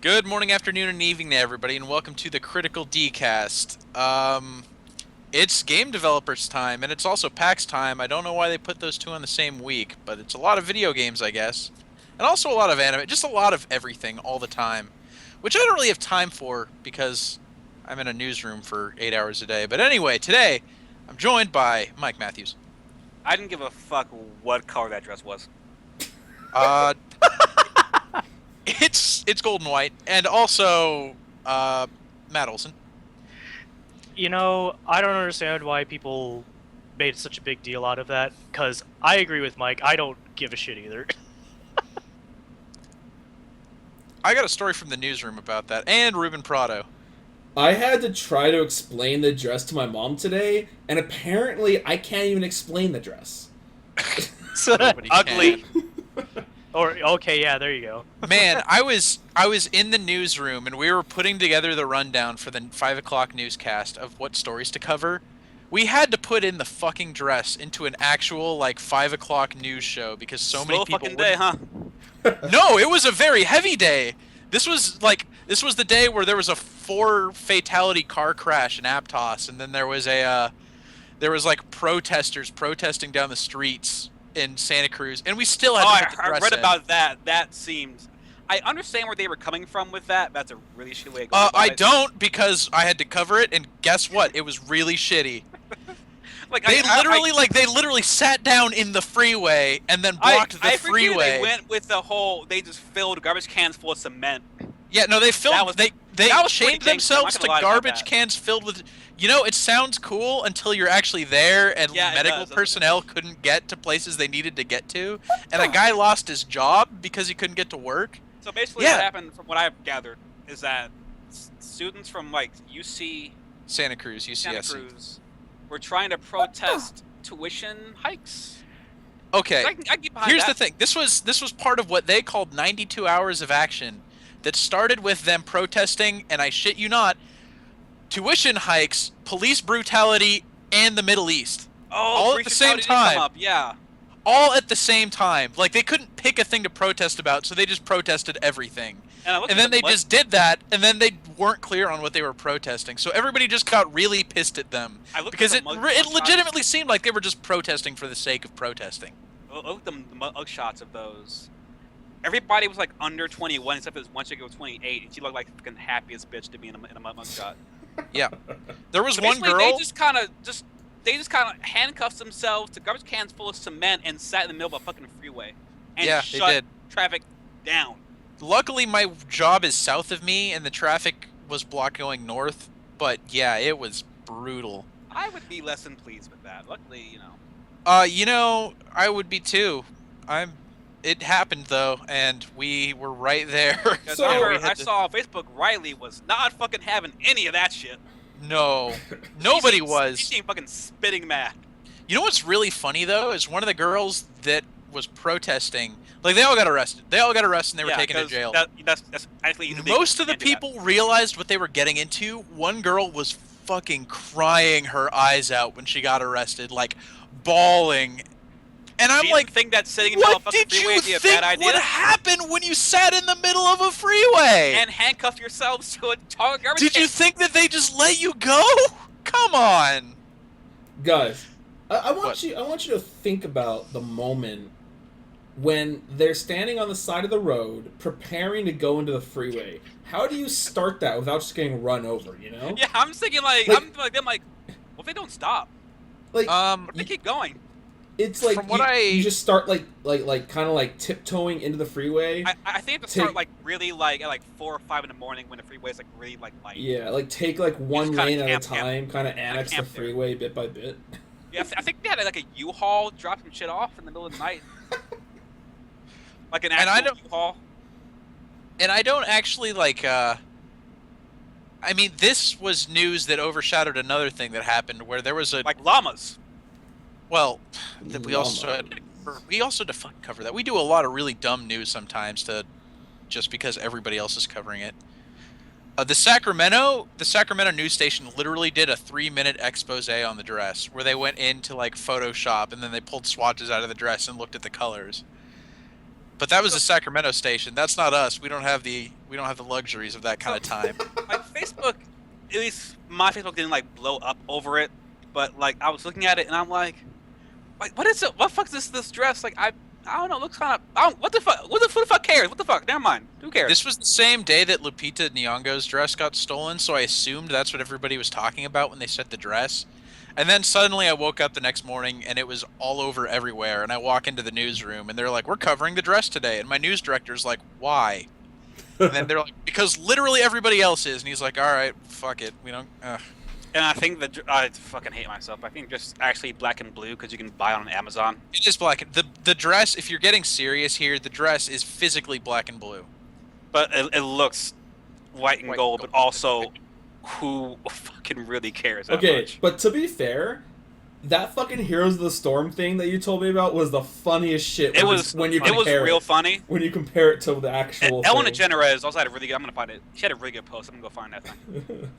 Good morning, afternoon, and evening to everybody, and welcome to the Critical D-Cast. It's game developers time, and it's also PAX time. I don't know why they put those two on the same week, but it's a lot of video games, I guess. And also a lot of anime, just a lot of everything all the time. Which I don't really have time for, because I'm in a newsroom for 8 hours a day. But anyway, today, I'm joined by Mike Matthews. I didn't give a fuck what color that dress was. Uh, it's gold and white, and also, Matt Olson. I don't understand why people made such a big deal out of that, because I agree with Mike. I don't give a shit either. I got a story from the newsroom about that, and Ruben Prado. I had to try to explain the dress to my mom today, and apparently I can't even explain the dress. Nobody Ugly. can. Or, okay, yeah, there you go. Man, I was in the newsroom and we were putting together the rundown for the 5 o'clock newscast of what stories to cover. We had to put in the fucking dress into an actual 5 o'clock news show because so many people. Fucking day, huh? No, it was a very heavy day. This was the day where there was a 4 fatality car crash in Aptos, and then there was protesters protesting down the streets in Santa Cruz, and we still had to put the I dress read in. about that. That seems. I understand where they were coming from with that. That's a really shitty way of going about I it. don't, because I had to cover it, and guess what? It was really shitty. They literally sat down in the freeway and then blocked the I freeway. They went with the whole. They just filled garbage cans full of cement. Yeah, no, they filled. They that was chained pretty gangster. I'm themselves not to gonna lie about garbage that. cans filled with. It sounds cool until you're actually there, and Yeah, it medical does, doesn't it? personnel couldn't get to places they needed to get to, and a guy lost his job because he couldn't get to work. So basically, Yeah. what happened, from what I've gathered, is that students from UC Santa Cruz, Santa UCSC. Cruz were trying to protest tuition hikes. Okay. I can get behind Here's that. the thing. This was part of what they called 92 hours of action that started with them protesting, and I shit you not, tuition hikes, police brutality, and the Middle East. Oh, all at the same brutality did come time. up, yeah. All at the same time. Like, they couldn't pick a thing to protest about, so they just protested everything. And, I looked And at then the they just did that, and then they weren't clear on what they were protesting. So everybody just got really pissed at them. Because it legitimately seemed like they were just protesting for the sake of protesting. Look at the mug shots of those. Everybody was under 21, except for this one chick who was 28, and she looked like the fucking happiest bitch to be in a mug shot. Yeah. There was So one basically, girl. they just kind of handcuffed themselves to garbage cans full of cement and sat in the middle of a fucking freeway and Yeah, they shut did. traffic down. Luckily, my job is south of me, and the traffic was blocked going north. But yeah, it was brutal. I would be less than pleased with that. Luckily, I would be too. It happened though, and we were right there. 'cause So- I saw on Facebook Riley was not fucking having any of that shit. No, nobody She was. seemed fucking spitting mad. You know what's really funny though is one of the girls that was protesting. They all got arrested. They all got arrested, and they were taken to 'cause jail. That's actually illegal. Most of the You can't do that. people realized what they were getting into. One girl was fucking crying her eyes out when she got arrested, bawling. And I'm Do you like, think that sitting in the middle of what a fucking did freeway you would be a think bad idea? would happen when you sat in the middle of a freeway? And handcuff yourselves to a tall garbage Did can. you think that they just let you go? Come on. Guys, I What? want you to think about the moment when they're standing on the side of the road preparing to go into the freeway. How do you start that without just getting run over, you know? Yeah, I'm just thinking Like- what if they don't stop? Like What if they keep going? it's like from what you just start kind of tiptoeing into the freeway. I think you have to start really at 4 or 5 in the morning when the freeway is really light. Yeah, take one just kinda lane at a camp time, kind of annex the camp there. freeway bit by bit. Yeah, I think they had a U-Haul drop some shit off in the middle of the night. Like an And I actual don't- U-Haul. And I don't actually I mean, this was news that overshadowed another thing that happened where there was a Like llamas. well, that we also Llama. had to fucking cover that. We do a lot of really dumb news sometimes just because everybody else is covering it. The Sacramento news station literally did a 3-minute expose on the dress where they went into Photoshop and then they pulled swatches out of the dress and looked at the colors. But that was the Sacramento station. That's not us. We don't have the luxuries of that kind of time. Like Facebook, at least my Facebook didn't like blow up over it, but like I was looking at it and I'm like, what is it? What the fuck is this dress? Like I don't know. It looks kind of. What the fuck? Who the fuck cares? What the fuck? Never mind. Who cares? This was the same day that Lupita Nyong'o's dress got stolen, so I assumed that's what everybody was talking about when they said the dress. And then suddenly I woke up the next morning and it was all over everywhere. And I walk into the newsroom and they're like, "We're covering the dress today." And my news director's like, "Why?" And then they're like, "Because literally everybody else is." And he's like, "All right, fuck it. We don't." And I think I fucking hate myself. I think just actually black and blue because you can buy it on Amazon. It is black. The dress, if you're getting serious here, the dress is physically black and blue. But it looks white and White gold, and but also, who fucking really cares that Okay, much? but to be fair, that fucking Heroes of the Storm thing that you told me about was the funniest shit. It was real funny. When you compare it to the actual Ellen thing. DeGeneres also had a really good. I'm gonna find it. She had a really good post. I'm gonna go find that thing.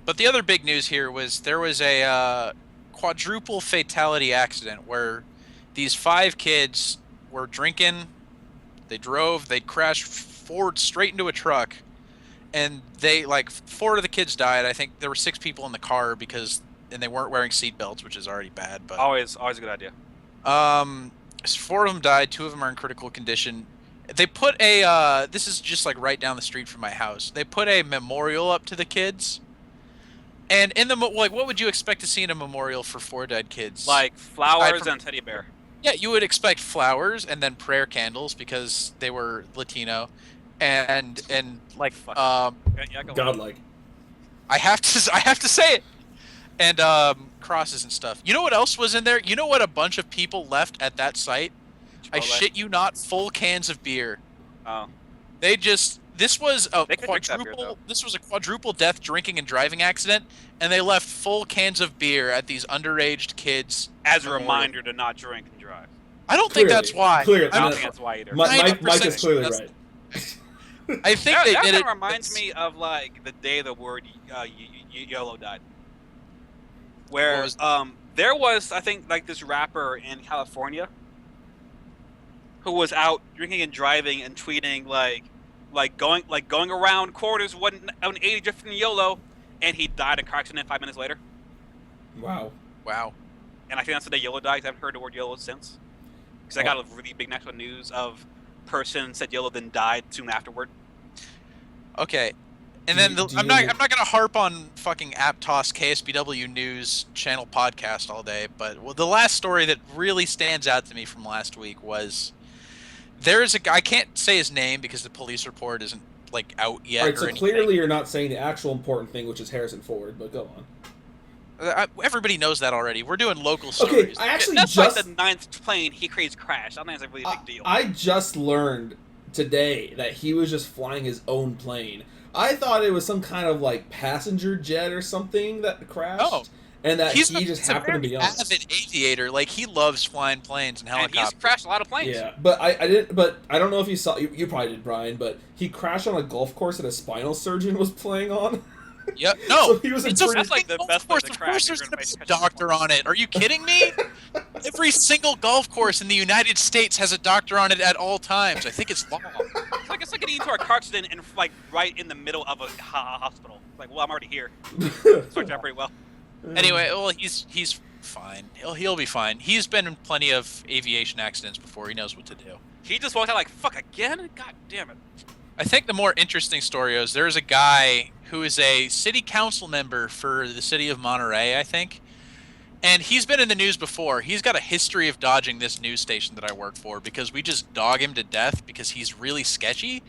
But the other big news here was there was a quadruple fatality accident where these 5 kids were drinking, they drove, they crashed forward straight into a truck, and they, like, 4 of the kids died. I think there were 6 people in the car and they weren't wearing seatbelts, which is already bad. But Always a good idea. 4 of them died, 2 of them are in critical condition. They put a, this is just like right down the street from my house. They put a memorial up to the kids. And in the, like, what would you expect to see in a memorial for 4 dead kids? Like flowers and teddy bear. Yeah, you would expect flowers and then prayer candles because they were Latino, and like Yeah, go on. Godlike. I have to say it, and crosses and stuff. You know what else was in there? You know what a bunch of people left at that site? I Chipotle. shit you not, full cans of beer. Oh. They just this was a They could drink that beer, quadruple though. this was a quadruple death drinking and driving accident, and they left full cans of beer at these underage kids. As a memorial. reminder to not drink and drive. I don't think that's why. Clearly. I don't No, think that's why either. Mike 90% is clearly that's- right. I think that they that did kind it. of reminds me of like the day the word YOLO died. Where What was- there was, I think, like this rapper in California who was out drinking and driving and tweeting like going around quarters 180 drifting YOLO, and he died in a car accident 5 minutes later. Wow. Wow. And I think that's the day YOLO died. I haven't heard the word YOLO since. Because I got a really big national news of person said YOLO then died soon afterward. Okay. And Do then you- do I'm you- not gonna harp on fucking Aptos KSBW News channel podcast all day, but the last story that really stands out to me from last week was there's a guy, I can't say his name because the police report isn't like out yet. All right, or so anything. clearly you're not saying the actual important thing, which is Harrison Ford, but go on. Everybody knows that already. We're doing local Okay, stories. I actually That's just like the 9th plane he creates crash. I think it's a really big deal. I just learned today that he was just flying his own plane. I thought it was some kind of like passenger jet or something that crashed, Oh. and that he's he just a happened to very be on. avid aviator. Like, he loves flying planes and and helicopters. he's crashed a lot of planes. Yeah, but I didn't. But I don't know if you saw. You probably did, Brian. But he crashed on a golf course that a spinal surgeon was playing on. Yep. No. So he was in it's a pretty- That's like the golf best course. place to Of crash. course, You're there's gonna going to be face a doctor on it. Are you kidding me? Every single golf course in the United States has a doctor on it at all times. I think it's law. It's like getting into a car accident and like right in the middle of a hospital. Like, well, I'm already here. Worked out pretty well. Anyway, well, he's fine. He'll be fine. He's been in plenty of aviation accidents before. He knows what to do. He just walked out like, fuck again? God damn it. I think the more interesting story is there's a guy who is a city council member for the city of Monterey, I think. And he's been in the news before. He's got a history of dodging this news station that I work for because we just dog him to death because he's really sketchy.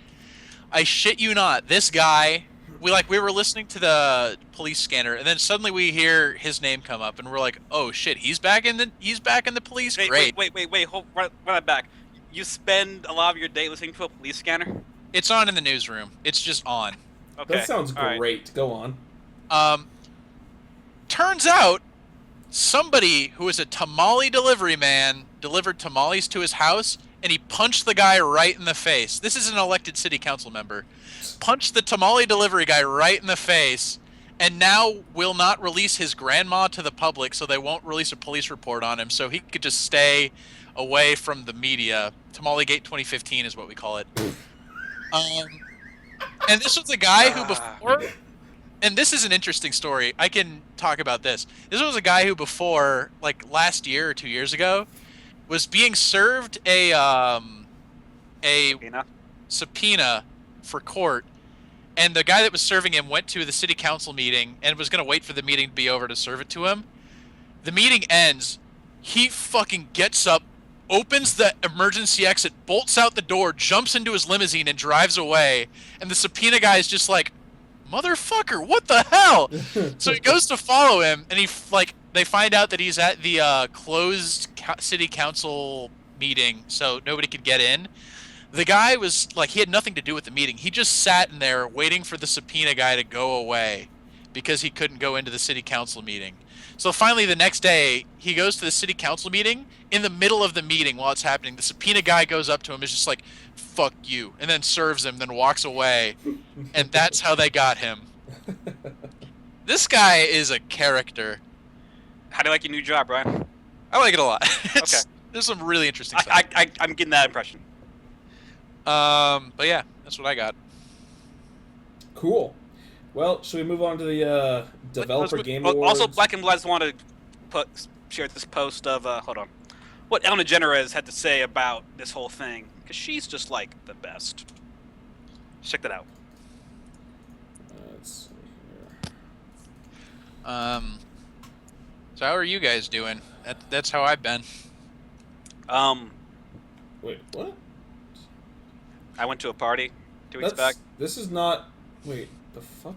I shit you not. This guy, we were listening to the police scanner, and then suddenly we hear his name come up, and we're like, "Oh shit, he's back in the police." Great. Wait, hold, run that back. You spend a lot of your day listening to a police scanner? It's on in the newsroom. It's just on. Okay. That sounds all right. great. Go on. Turns out somebody who was a tamale delivery man delivered tamales to his house, and he punched the guy right in the face. This is an elected city council member. Punched the tamale delivery guy right in the face, and now will not release his grandma to the public, so they won't release a police report on him, so he could just stay away from the media. Tamale-gate 2015 is what we call it. And this was a guy who before, and this is an interesting story. I can talk about this. This was a guy who before, like last year or 2 years ago, was being served a subpoena for court, and the guy that was serving him went to the city council meeting and was going to wait for the meeting to be over to serve it to him. The meeting ends. He fucking gets up, opens the emergency exit, bolts out the door, jumps into his limousine, and drives away. And the subpoena guy is just like, motherfucker, what the hell? So he goes to follow him, and they find out that he's at the closed city council meeting, so nobody could get in. The guy was like, he had nothing to do with the meeting. He just sat in there waiting for the subpoena guy to go away because he couldn't go into the city council meeting. So finally, the next day, he goes to the city council meeting. In the middle of the meeting, while it's happening, the subpoena guy goes up to him, is just like, fuck you, and then serves him, then walks away. And that's how they got him. This guy is a character. How do you like your new job, Brian? I like it a lot. Okay. There's some really interesting stuff. I'm getting that impression. But yeah, that's what I got. Cool. Well, should we move on to the Developer Game Awards? Also, Black and Bloods want to share this post of hold on, what Ellen DeGeneres had to say about this whole thing, because she's just like the best. Check that out. Let's see here. So how are you guys doing? That's how I've been. Wait, what? I went to a party 2 weeks back. This is not. Wait, the fuck?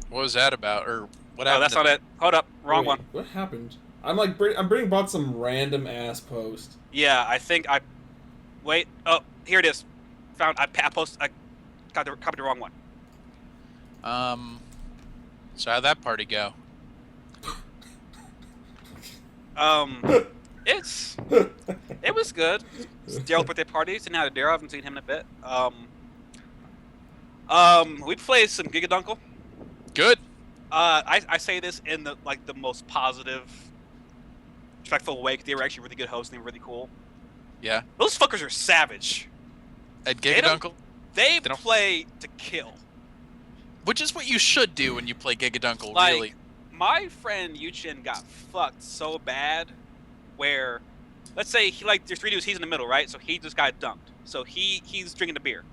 What was that about, or what Oh, happened? that's not it. Hold up, wrong Wait, one. What happened? I'm bringing bought some random ass post. Yeah, I think I. Wait. Oh, here it is. Found. I copied the wrong one. So how'd that party go? It was good. It's Daryl's birthday party. Sitting out of Daryl. I haven't seen him in a bit. We played some Gigadunkle. Good. I say this in the most positive, respectful way. 'Cause they were actually really good hosts and they were really cool. Yeah. Those fuckers are savage. At Gigadunkle? They don't- play to kill. Which is what you should do when you play Gigadunkle, Like, really. my friend Yuchin got fucked so bad where, let's say, there's three dudes, he's in the middle, right? So he just got dunked. So he's drinking the beer.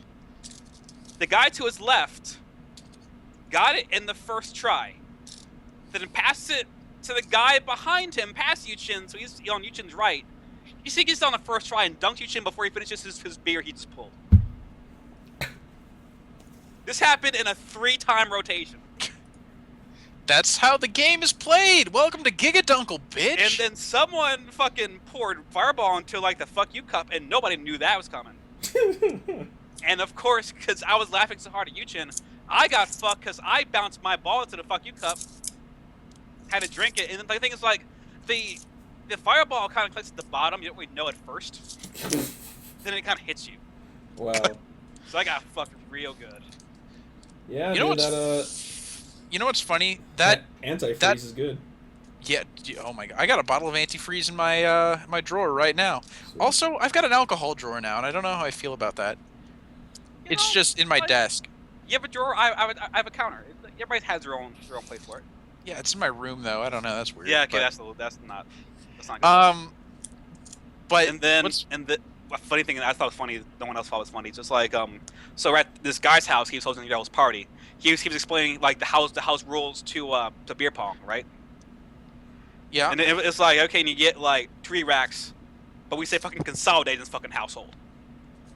The guy to his left got it in the first try. Then passed it to the guy behind him, past Yuchin, so he's on Yuchin's right. You see, he gets on the first try and dunked Yuchin before he finishes his beer he just pulled. This happened in a 3-time rotation. That's how the game is played. Welcome to Gigadunkle, bitch. And then someone fucking poured Fireball into the fuck you cup, and nobody knew that was coming. And of course, because I was laughing so hard at Yuchin, I got fucked because I bounced my ball into the fuck you cup, had to drink it, and then the thing is the Fireball kind of clicks at the bottom. You don't really know at first. Then it kind of hits you. Wow. So I got fucked real good. Yeah, You know dude, You know what's funny? That antifreeze is good. Yeah. Oh my god! I got a bottle of antifreeze in my my drawer right now. Also, I've got an alcohol drawer now, and I don't know how I feel about that. It's just in my desk. You have a drawer. I have a counter. Everybody has their own place for it. Yeah, it's in my room though. I don't know. That's weird. Yeah. Okay. But, That's not good. But And then a funny thing that I thought was funny, no one else thought was funny. Just so at this guy's house, he was hosting Daryl's party. He was explaining the house rules to beer pong, right? yeah. And it's like, okay, and you get 3 racks, but we say fucking consolidate in this fucking household.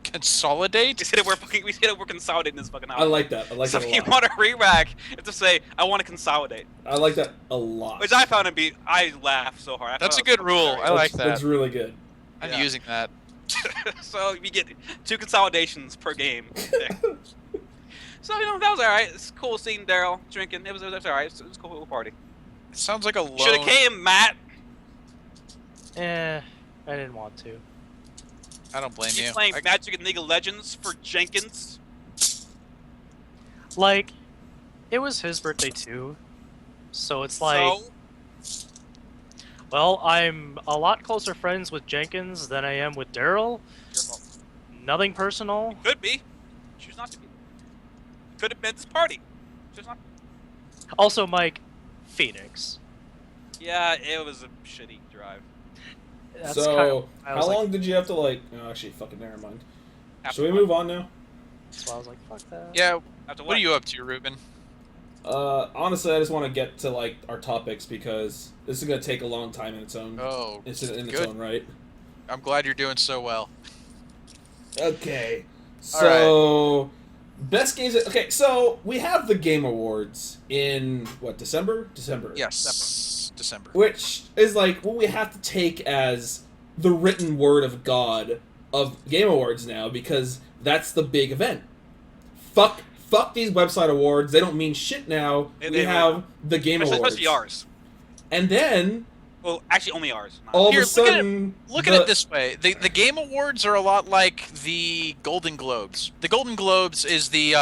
Consolidate. We say that we're consolidating this fucking I household. like that. I like So that a if you lot. want a re-rack, it's to say I want to consolidate, I like that a lot. which I found to be. I laughed so hard. That's a good rule. I like that. That's really good. I'm Yeah. using that. So you get 2 consolidations per game. There. So that was all right. It's cool seeing Daryl drinking. It was all right. It was a cool party. It sounds like a low. Should have came, Matt. I didn't want to. I don't blame You you. playing Magic and League of Legends for Jenkins? Like, It was his birthday too, so it's like, So well, I'm a lot closer friends with Jenkins than I am with Daryl. your fault. Nothing personal. Could be. Choose not to be. Could have been this party. Choose not. Also, Mike, Phoenix. Yeah, it was a shitty drive. That's So, kind of, I how was long like, did you have to like? Oh, actually, fucking never mind. After Should we what? move on now? so I was like, fuck that. Yeah. After What are you up to, Ruben? Honestly, I just want to get to like our topics because this is gonna take a long time in its own. Oh, It's in its good. own right. I'm glad you're doing so well. Okay. So, best games. Okay, so we have the Game Awards in what, December? December. Yes, December. Which is like what we have to take as the written word of God of Game Awards now because that's the big event. Fuck these website awards. They don't mean shit now. They We really have don't. the Game Awards. Especially ours. And then Well, actually, only ours. Not all of Here, a sudden, Look at it this way: the Game Awards are a lot like the Golden Globes. The Golden Globes is the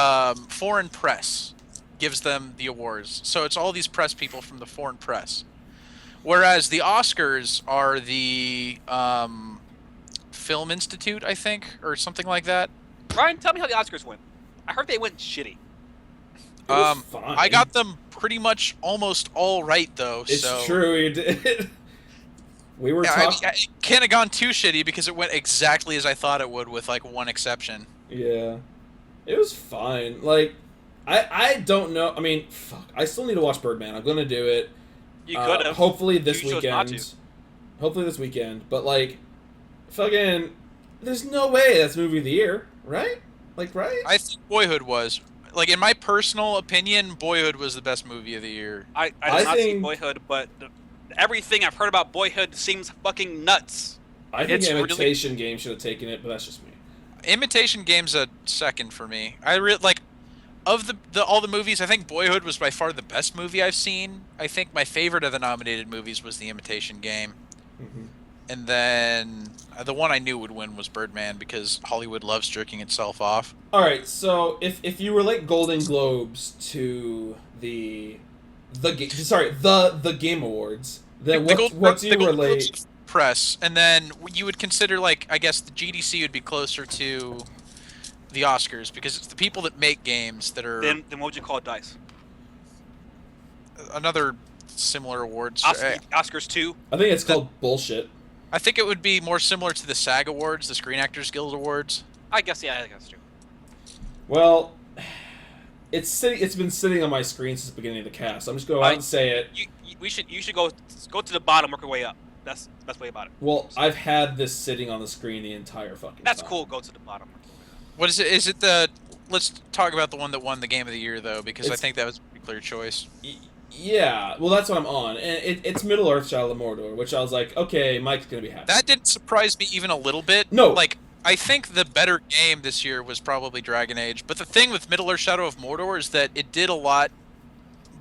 foreign press gives them the awards, so it's all these press people from the foreign press. Whereas the Oscars are the Film Institute, I think, or something like that. Ryan, tell me how the Oscars went. I heard they went shitty. it was fine. I got them pretty much almost all right though. It's so true, you did. We were yeah, I talking. mean, it can't have gone too shitty because it went exactly as I thought it would, with like one exception. Yeah, it was fine. Like, I don't know. I mean, fuck. I still need to watch Birdman. I'm gonna do it. You could have. Hopefully this You chose not weekend. to. Hopefully this weekend. But like, fucking, there's no way that's movie of the year, right? Like, right? I think Boyhood was. Like, in my personal opinion, Boyhood was the best movie of the year. I I did not see think- Boyhood, but everything I've heard about Boyhood seems fucking nuts. I think it's really- Imitation Game should have taken it, but that's just me. Imitation Game's a second for me. I really like of the all the movies. I think Boyhood was by far the best movie I've seen. I think my favorite of the nominated movies was The Imitation Game, Mm-hmm. and then the one I knew would win was Birdman because Hollywood loves jerking itself off. All right, so if you relate Golden Globes to the Game Awards, then what do you Golden relate? Globes press, and then you would consider, like, I guess the GDC would be closer to the Oscars because it's the people that make games that are Then what would you call DICE? another similar awards. Oscars 2? I think it's called bullshit. I think it would be more similar to the SAG Awards, the Screen Actors Guild Awards. I guess, yeah, I guess that's true. Well, it's been sitting on my screen since the beginning of the cast. I'm just going to go out and say it. You should go to the bottom, work your way up. That's the best way about it. Well, I've had this sitting on the screen the entire fucking That's time. cool. Go to the bottom. Work your way up. What is it? Is it the? Let's talk about the one that won the Game of the Year though, because I It's- think that was a pretty clear choice. Yeah, well, that's what I'm on, and it's Middle Earth: Shadow of Mordor, which I was like, okay, Mike's gonna be happy. That didn't surprise me even a little bit. No. Like, I think the better game this year was probably Dragon Age, but the thing with Middle Earth: Shadow of Mordor is that it did a lot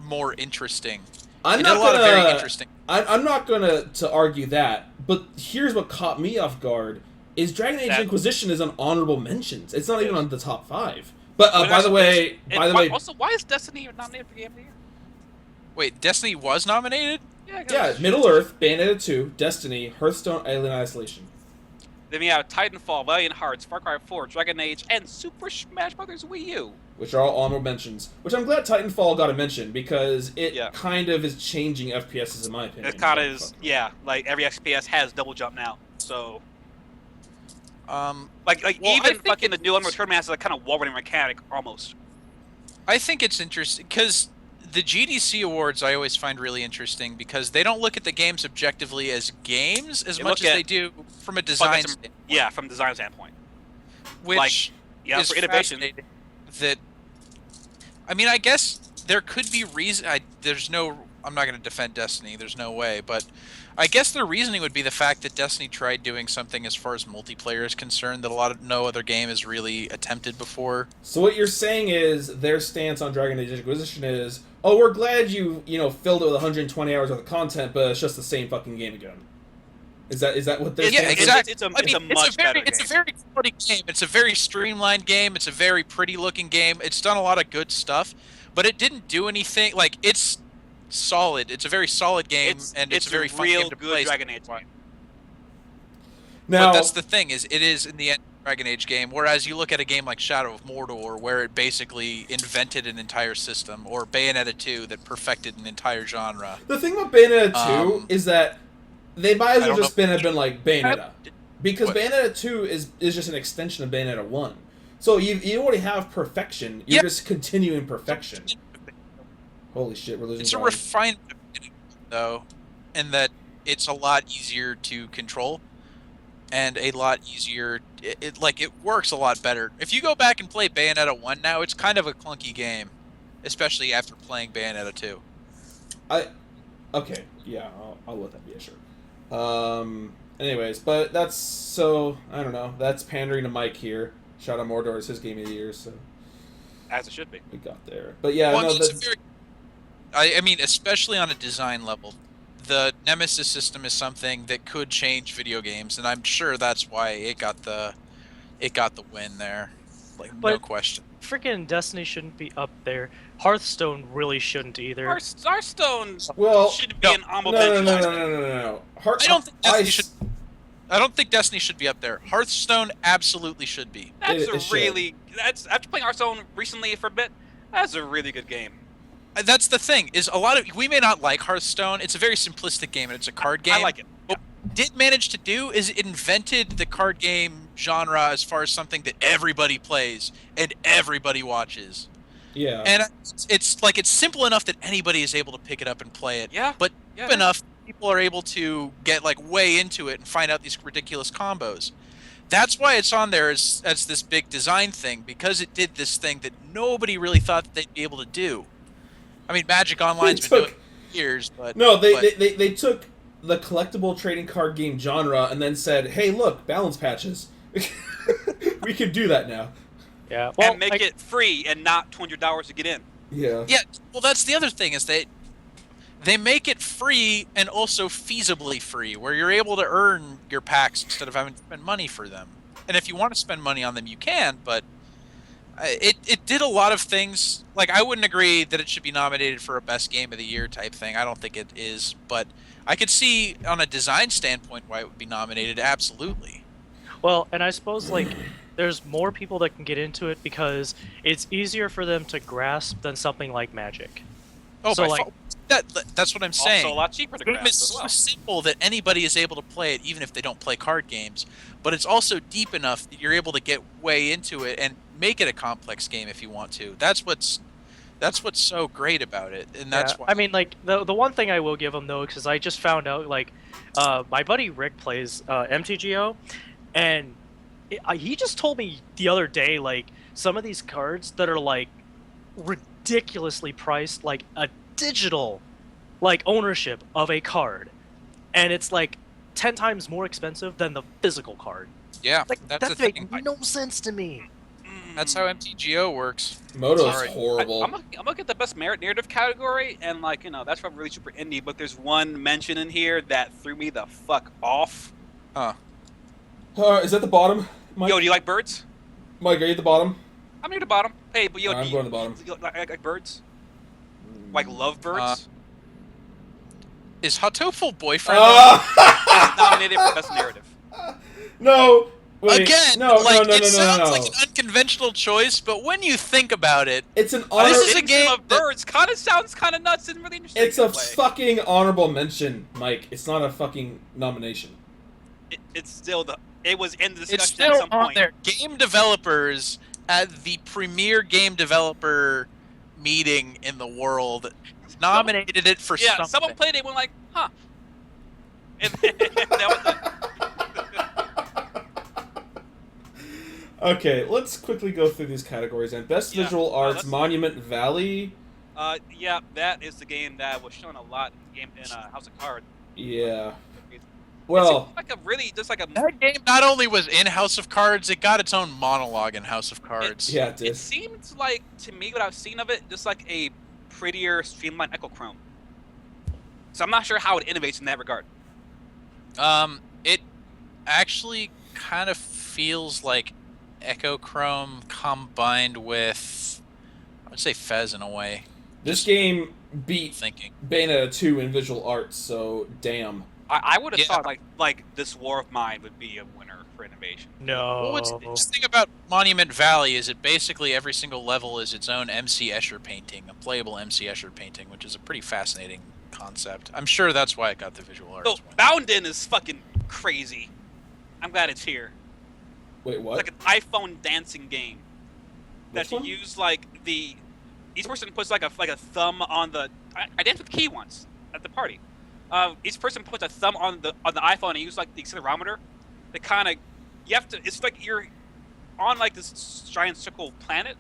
more interesting. I'm It not did a lot of very gonna. interesting. I'm not gonna to argue that, but here's what caught me off guard: is Dragon Age That- Inquisition is on honorable mentions. It's not even on the top 5. But Well, by that's- the way, Also, why is Destiny nominated for Game of the Year? Wait, Destiny was nominated? Yeah, yeah, Middle Earth, Bayonetta 2, Destiny, Hearthstone, Alien Isolation. Then we have Titanfall, Valiant Hearts, Far Cry 4, Dragon Age, and Super Smash Bros. Wii U. Which are all honorable mentions. Which I'm glad Titanfall got a mention because it Yeah. kind of is changing FPSs in my opinion. It kind of is, yeah. Like every FPS has double jump now, so like Well, I even think fucking the new Unreal Tournament has a kind of wall running mechanic almost. I think it's interesting because the GDC awards I always find really interesting because they don't look at the games objectively as games as They much look as at- they do from a design standpoint. Yeah, from design standpoint. Which like, yeah, is for innovation. fascinating. That, I mean, I guess there could be reason. I'm not going to defend Destiny. There's no way, but I guess their reasoning would be the fact that Destiny tried doing something as far as multiplayer is concerned that no other game has really attempted before. So what you're saying is their stance on Dragon Age Inquisition is, oh, we're glad you filled it with 120 hours worth of content, but it's just the same fucking game again. Is that what they're Yeah, saying? exactly. It's a I mean, much better it's a game. very quality game. It's a very streamlined game. It's a very pretty looking game. It's done a lot of good stuff, but it didn't do anything. Like, it's solid. It's a very solid game, and it's a very fun real game to good play. Dragon Age game. Now, But that's the thing, is it is in the end a Dragon Age game, whereas you look at a game like Shadow of Mordor, where it basically invented an entire system, or Bayonetta 2 that perfected an entire genre. the thing about Bayonetta 2 Um, is that they might as I well don't just know. have been like Bayonetta. Because What? Bayonetta 2 is just an extension of Bayonetta 1. So you already have perfection. You're Yeah. just continuing perfection. Holy shit, we're losing It's a Brian. refinement, though, in that it's a lot easier to control, and a lot easier. It works a lot better. If you go back and play Bayonetta 1 now, it's kind of a clunky game, especially after playing Bayonetta 2. Okay, yeah, I'll let that be a sure. Anyways, but that's so I don't know. That's pandering to Mike here. Shadow of Mordor is his game of the year, so As it should be. we got there. But yeah, Well, I no, mean, it's a that's, very, I mean, especially on a design level, the Nemesis system is something that could change video games, and I'm sure that's why it got the win there. Like, no But- question. Freaking Destiny shouldn't be up there. Hearthstone really shouldn't either. Hearthstone well, should be no, an honorable no, no, mention. no, no, no, no, no. Heart, I don't think Destiny I- should. I don't think Destiny should be up there. Hearthstone absolutely should be. That's It a should. really after playing Hearthstone recently for a bit. That's a really good game. That's the thing, is a lot of we may not like Hearthstone. It's a very simplistic game, and it's a card game. I like it. What it did manage to do is it invented the card game genre as far as something that everybody plays and everybody watches. Yeah. And it's like it's simple enough that anybody is able to pick it up and play it. Yeah. But Yeah. deep enough people are able to get like way into it and find out these ridiculous combos. That's why it's on there as this big design thing, because it did this thing that nobody really thought that they'd be able to do. I mean, Magic Online's been doing it for years, but No, but- they took the collectible trading card game genre and then said, "Hey, look, balance patches. We could do that now." Yeah. Well, and make it free and not $200 to get in. Yeah. Yeah, well, that's the other thing, is they make it free and also feasibly free, where you're able to earn your packs instead of having to spend money for them. And if you want to spend money on them, you can, but it did a lot of things. Like, I wouldn't agree that it should be nominated for a best game of the year type thing. I don't think it is, but I could see on a design standpoint why it would be nominated, absolutely. Well, and I suppose like there's more people that can get into it because it's easier for them to grasp than something like Magic. Oh, So, by like- far, that's what I'm saying. Also a lot cheaper to The game grab is as so well. simple that anybody is able to play it, even if they don't play card games. But it's also deep enough that you're able to get way into it and make it a complex game if you want to. That's what's so great about it, and that's Yeah, why. I mean, like the one thing I will give them though, because I just found out like my buddy Rick plays MTGO, and he just told me the other day like some of these cards that are like ridiculously priced, like a digital like ownership of a card, and it's like 10 times more expensive than the physical card. yeah, Like that's the that thing. makes no sense to me. That's how MTGO works. Moto's Sorry. horrible. I'm gonna get the best narrative category, and like that's probably really super indie. But there's one mention in here that threw me the fuck off. Is that the bottom, Mike? Yo, do you like birds? Mike, are you at the bottom? I'm near the bottom. Hey, but yo, I'm do going to the bottom. you like birds? Like love birds? Is Hatoful boyfriend? It's nominated for best narrative. No. Wait, Again, no, like no, no, it no, sounds no, no. like an unconventional choice, but when you think about it, It's an This honor. is a Things game of that- birds kind of sounds kind of nuts and really interesting. It's a to play. fucking honorable mention, Mike. It's not a fucking nomination. It's still it was in the it's discussion still at some on point. there. Game developers at the premier game developer meeting in the world nominated it for Yeah, something. someone played it and went like, huh. And that was it. Okay, let's quickly go through these categories. And best Yeah, visual arts, let's- Monument Valley. Yeah, that is the game that was shown a lot in House of Cards. Yeah. It Well, seems like a really just like a. That game not only was in House of Cards, it got its own monologue in House of Cards. yeah, it did. It seems like to me what I've seen of it, just like a prettier, streamlined Echochrome. So I'm not sure how it innovates in that regard. actually kind of feels like Echochrome combined with, I would say, Fez in a way. This Just game beat thinking. Bayonetta 2 in visual arts, so damn. I would have Yeah. thought like this War of Mine would be a winner for innovation. Well, what's the No. interesting thing about Monument Valley is that basically every single level is its own MC Escher painting, a playable MC Escher painting, which is a pretty fascinating concept. I'm sure that's why it got the visual arts So win. Bounden is fucking crazy. I'm glad it's here. Wait, It's what? like an iPhone dancing game that Which you one? use like each person puts like a thumb on the. I danced with Key once at the party. Each person puts a thumb on the iPhone and use like the accelerometer. They kind of you have to. It's like you're on like this giant circle planet.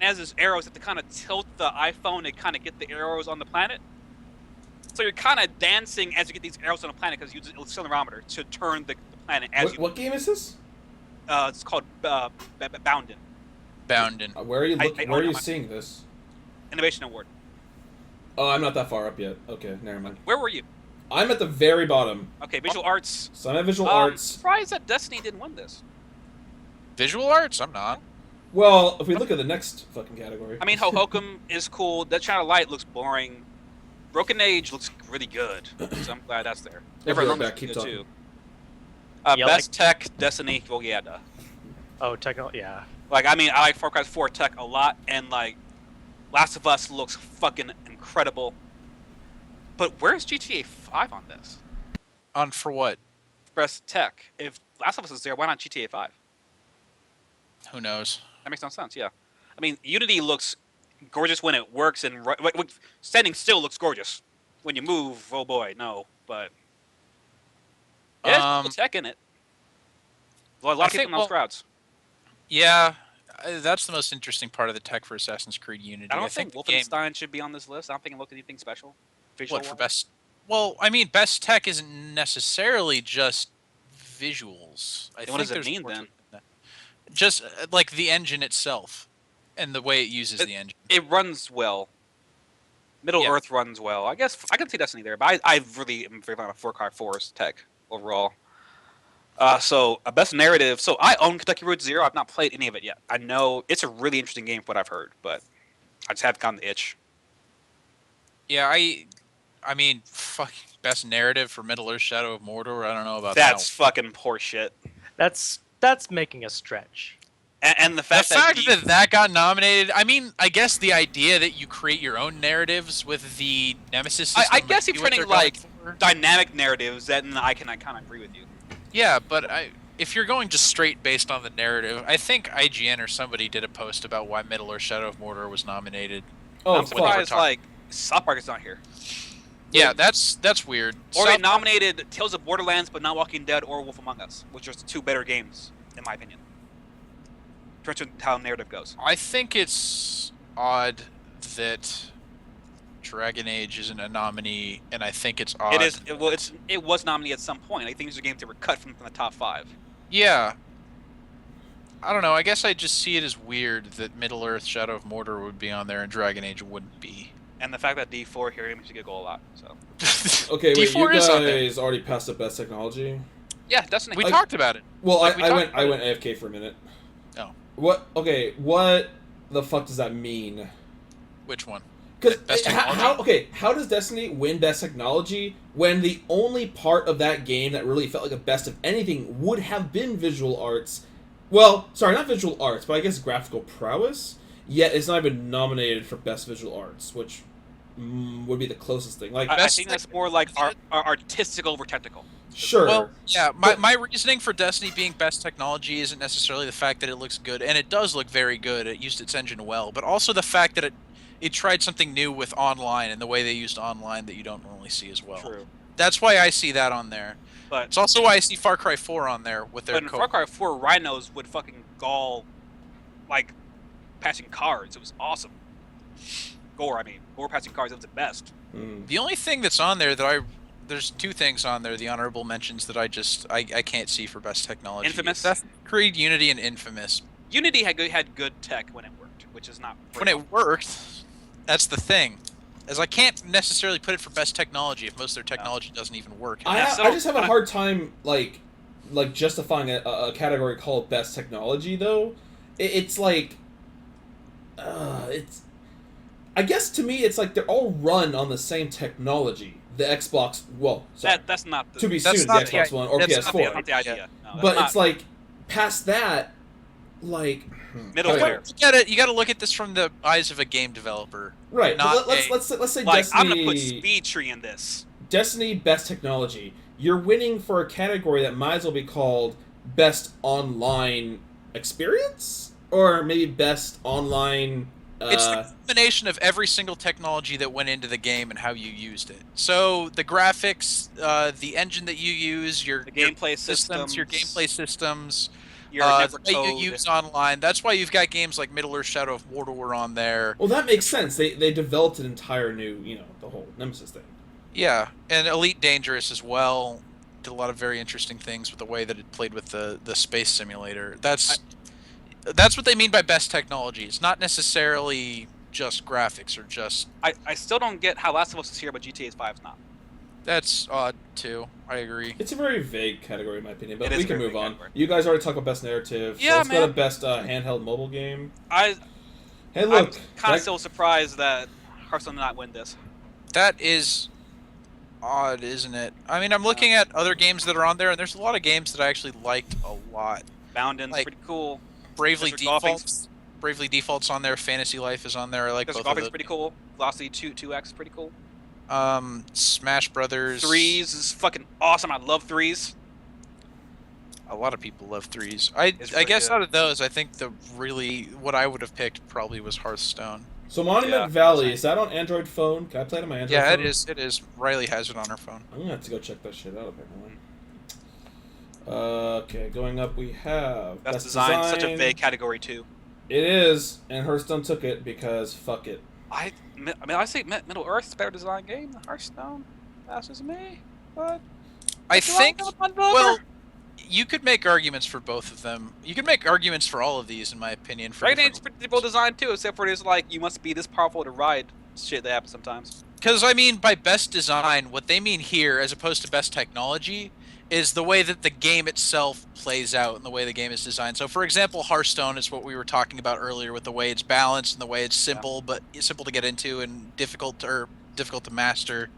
And as there's arrows, you have to kind of tilt the iPhone to kind of get the arrows on the planet. So you're kind of dancing as you get these arrows on the planet because you use the accelerometer to turn the planet as What game is this? It's called Bounden. Bounden. Where are you I looking? own Where are it you on my- seeing this? Innovation Award. Oh, I'm not that far up yet. Okay, never mind. Where were you? I'm at the very bottom. Okay, visual arts. So I'm at visual arts. Surprised that Destiny didn't win this. Visual arts? I'm not. Well, if we look at the next fucking category. I mean, Hohokum is cool. Dead Shadow Light looks boring. Broken Age looks really good, so I'm glad that's there. I'll be right Everyone back, looks keep good talking. too. Yeah, Best tech, Destiny. Well, yeah, duh. Oh, techno. Yeah. Like, I mean, I like Far Cry 4 tech a lot, and like, Last of Us looks fucking incredible. But where's GTA 5 on this? On for what? Best tech. If Last of Us is there, why not GTA 5? Who knows? That makes no sense. Yeah. I mean, Unity looks gorgeous when it works, and standing still looks gorgeous. When you move, oh boy, no. But it has cool tech in it. Well, a lot of people in those crowds. Yeah, that's the most interesting part of the tech for Assassin's Creed Unity. I don't think the game- Wolfenstein should be on this list. I don't think it looked anything special. What for best? Well, I mean, best tech isn't necessarily just visuals. I Then think what does it there's mean more to then? it than that. Just like the engine itself, and the way it uses the engine. It runs well. Middle Yeah. Earth runs well. I guess I can see Destiny there, but I really am very fond of Far Cry 4's tech overall. So a best narrative. So I own Kentucky Road Zero. I've not played any of it yet. I know it's a really interesting game, from what I've heard, but I just haven't gotten the itch. Yeah, I mean, fucking best narrative for Middle Earth: Shadow of Mordor. I don't know about That's that. fucking poor shit. That's making a stretch. And the The fact fact that that got nominated. I mean, I guess the idea that you create your own narratives with the Nemesis system. I guess might be if what you're they're like going for. dynamic narratives, then I kind of agree with you. Yeah, but if you're going just straight based on the narrative, I think IGN or somebody did a post about why Middle Earth: Shadow of Mordor was nominated. Oh, I'm fuck. surprised like South Park is not here. Yeah, that's weird. Or they South- nominated Tales of Borderlands, but not Walking Dead or Wolf Among Us, which are the two better games, in my opinion. In terms of how narrative goes. I think it's odd that Dragon Age isn't a nominee, and I think it's odd. It was nominated at some point. I think these are games that were cut from the top 5. Yeah. I don't know. I guess I just see it as weird that Middle Earth: Shadow of Mordor would be on there and Dragon Age wouldn't be. And the fact that D4 here makes you get goal a lot. So Okay, wait, you D4 is on there. guys already passed the best technology? yeah, Destiny. We talked about it. Well, Like, we I talked went about AFK for a minute. Oh. What? Okay, what the fuck does that mean? Which one? Because Best technology? how does Destiny win best technology when the only part of that game that really felt like a best of anything would have been visual arts? Well, sorry, not visual arts, but I guess graphical prowess. Yet it's not even nominated for best visual arts, which would be the closest thing. Like, I Best think that's more like artistic over technical. sure. Well, yeah, my reasoning for Destiny being best technology isn't necessarily the fact that it looks good, and it does look very good. It used its engine well, but also the fact that it tried something new with online and the way they used online that you don't normally see as well. True. That's why I see that on there. But It's also why I see Far Cry 4 on there with their in Far Cry 4, rhinos would fucking gall, like, passing cars. It was awesome. Gore passing cars, it was the best. The only thing that's on there that there's two things on there, the honorable mentions that I can't see for best technology. Infamous? Assassin's Creed, Unity, and Infamous. Unity had good tech when it worked, which is not When it worked, that's the thing. As I can't necessarily put it for best technology if most of their technology doesn't even work. I Yeah, so- just have a hard time, like, like justifying a category called best technology though, it's like, it's. I guess to me, it's like they're all run on the same technology. The Xbox, well, sorry, That's not the, to be That's soon, the not the Xbox One or that's not PS4. the idea. No, that's But not it's like past that, like middleware. You got to look at this from the eyes of a game developer, right. not Let's say Like Destiny. I'm gonna put Speed Tree in this. Destiny best technology. You're winning for a category that might as well be called best online experience, or maybe best online. It's the combination of every single technology that went into the game and how you used it. So the graphics, the engine that you use, The gameplay systems, your gameplay systems, your the never way code. you use online. That's why you've got games like Middle Earth: Shadow of Mordor on there. Well, that makes sense. They developed an entire new, the whole Nemesis thing. Yeah, and Elite Dangerous as well did a lot of very interesting things with the way that it played with the space simulator. That's what they mean by best technology. It's not necessarily just graphics or just. I still don't get how Last of Us is here, but GTA 5 is not. That's odd too. I agree. It's a very vague category in my opinion, but It is we a can very move vague on. category. You guys already talked about best narrative. Yeah, so let's go to man. best handheld mobile game. I'm Hey, look. kind that- of still surprised that Hearthstone did not win this. That is odd, isn't it? I mean, I'm looking at other games that are on there, and there's a lot of games that I actually liked a lot. Boundin's Like- pretty cool. Bravely Desert Golfing's- Defaults. Bravely Default's on there. Fantasy Life is on there. I like Desert both of Golfing's those. pretty cool. Velocity 2X is pretty cool. Smash Brothers. Threes is fucking awesome. I love threes. A lot of people love threes. I pretty guess good. out of those, I think what I would have picked probably was Hearthstone. So Monument Yeah, Valley, same. is that on Android phone? Can I play it on my Android Yeah, phone? it is. It is. Riley has it on her phone. I'm gonna have to go check that shit out apparently. Okay, going up we have Best design, such a vague category too. It is, and Hearthstone took it because fuck it. I mean, I say Middle Earth's a better design game than Hearthstone. That's just me. But I think. Well, for you could make arguments for both of them. You could make arguments for all of these, in my opinion. For Dragon Age is predictable design too, except for there's like you must be this powerful to ride shit that happens sometimes. Because I mean, by best design, what they mean here, as opposed to best technology, is the way that the game itself plays out and the way the game is designed. So, for example, Hearthstone is what we were talking about earlier, with the way it's balanced and the way it's simple, but it's simple to get into and difficult to master.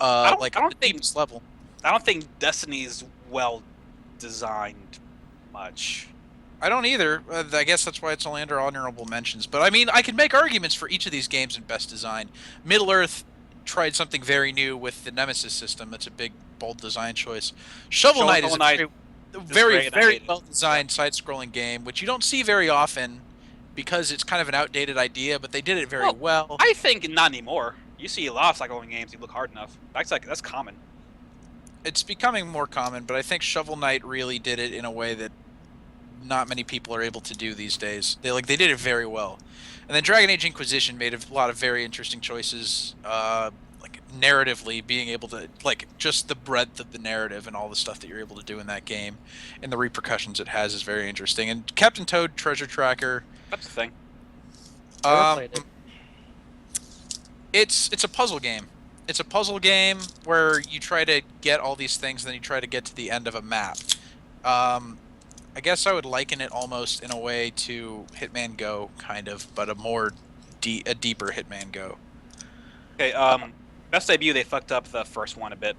I don't Like think- the deepest level. I don't think Destiny's well designed much. I don't either. I guess that's why it's only under honorable mentions. But I mean, I can make arguments for each of these games in best design. Middle Earth tried something very new with the Nemesis system. That's a big, bold design choice. Shovel Knight is a very, great, and I very hate it. well-designed side-scrolling game, which you don't see very often because it's kind of an outdated idea, but they did it very well. I think not anymore. You see a lot of side-scrolling games. You look hard enough. That's common. It's becoming more common, but I think Shovel Knight really did it in a way that not many people are able to do these days. They did it very well. And then Dragon Age Inquisition made a lot of very interesting choices, like narratively, being able to, like, just the breadth of the narrative and all the stuff that you're able to do in that game and the repercussions it has is very interesting. And Captain Toad Treasure Tracker, That's the thing. Never played it. it's a puzzle game. It's a puzzle game where you try to get all these things, and then you try to get to the end of a map. I guess I would liken it almost in a way to Hitman Go, kind of, but a deeper Hitman Go. Okay. Best debut, they fucked up the first one a bit.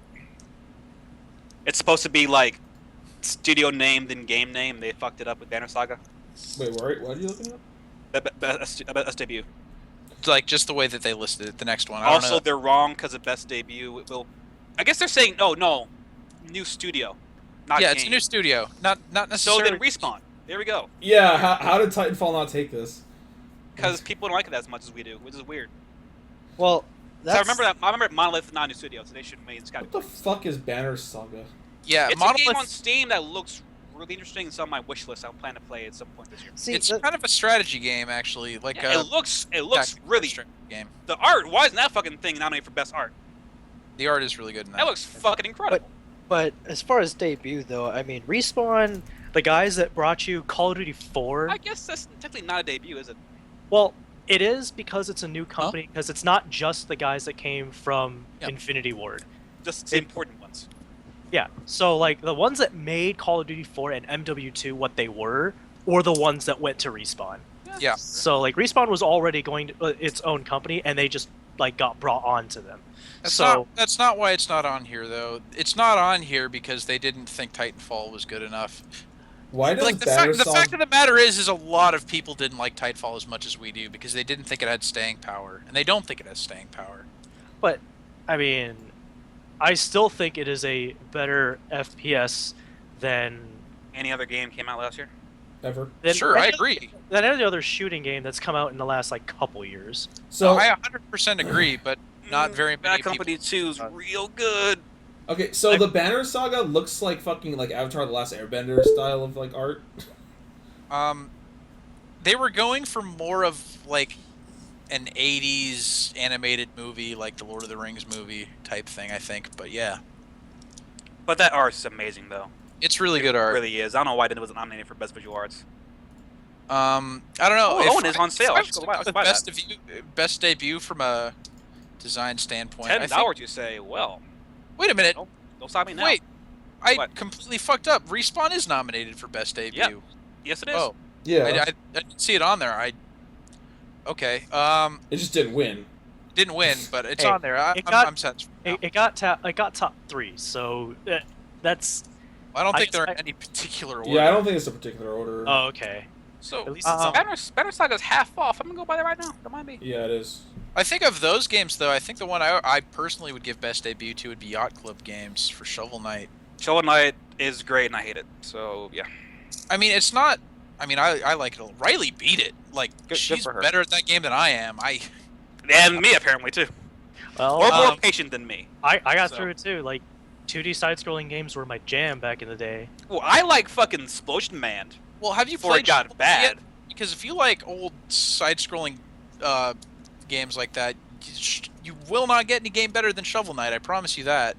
It's supposed to be like studio name then game name. They fucked it up with Banner Saga. Wait, what are you looking at? Best debut. It's like just the way that they listed it. The next one. I don't Also, know. they're wrong because of best debut. It will. I guess they're saying no, new studio. Not Yeah, game. it's a new studio. Not So necessarily. then respawn. There we go. Yeah, how did Titanfall not take this? Because people don't like it as much as we do, which is weird. Well, So I remember Monolith is not a new studio, so they should have made this What category. the fuck is Banner Saga? Yeah, It's Monolith. a game on Steam that looks really interesting. It's on my wish list. I plan to play it at some point this year. see, It's kind of a strategy game, actually. Like Yeah, a it looks tactical really. strategy game. The art. Why isn't that fucking thing nominated for best art? The art is really good in that. That looks fucking incredible. but as far as debut though, I mean, Respawn, the guys that brought you Call of Duty 4. I guess that's technically not a debut, is it? Well, it is because it's a new company. Because it's not just the guys that came from Yep. Infinity Ward. Just the important ones. Yeah. So like the ones that made Call of Duty 4 and MW2 what they were, or the ones that went to Respawn. Yeah. So like Respawn was already going to its own company, and they just like got brought onto them. That's not why it's not on here though. It's not on here because they didn't think Titanfall was good enough. Why does Like the fact of the matter is a lot of people didn't like Titanfall as much as we do because they didn't think it had staying power, and they don't think it has staying power. But I mean, I still think it is a better FPS than Any other game came out last year? ever? Sure, I agree. than any other shooting game that's come out in the last like couple years. So I 100% agree, but not very many Bad people. Company 2 is real good. okay, so the Banner Saga looks like fucking like Avatar: The Last Airbender style of like art. They were going for more of like an 80s animated movie, like the Lord of the Rings movie type thing, I think. But yeah, But that art is amazing, though. it's really good art. It really is. I don't know why it wasn't nominated for Best Visual Arts. I don't know. Oh, Owen is on sale. I should go buy the that. best debut from a design standpoint. I think- $10, you say? Well, Wait a minute. don't stop me now. Wait, I What? completely fucked up. Respawn is nominated for best debut. Yes, it is. Oh, Yeah, I didn't see it on there. Okay. it just didn't win. Didn't win, but it's Hey, on there. it got- I'm satisfied. now. It got top 3, so that's. I don't I think just- they're in any particular order. Yeah, I don't think it's a particular order. Oh, okay. So At least it's Banner Saga's half off. I'm gonna go buy that right now. Don't mind me. Yeah, it is. I think of those games, though, I think the one I personally would give best debut to would be Yacht Club games for Shovel Knight. Shovel Knight is great, and I hate it. So yeah. I mean, it's not. I mean, I like it. Riley beat it. Like Good she's for her. better at that game than I am. And me apparently too. Well, Or more patient than me. I got so- through it too. Like 2D side-scrolling games were my jam back in the day. Well, I like fucking Explosion Man. Well, have you Before it played got Shovel Knight bad. yet? Because if you like old side-scrolling games like that, you will not get any game better than Shovel Knight. I promise you that.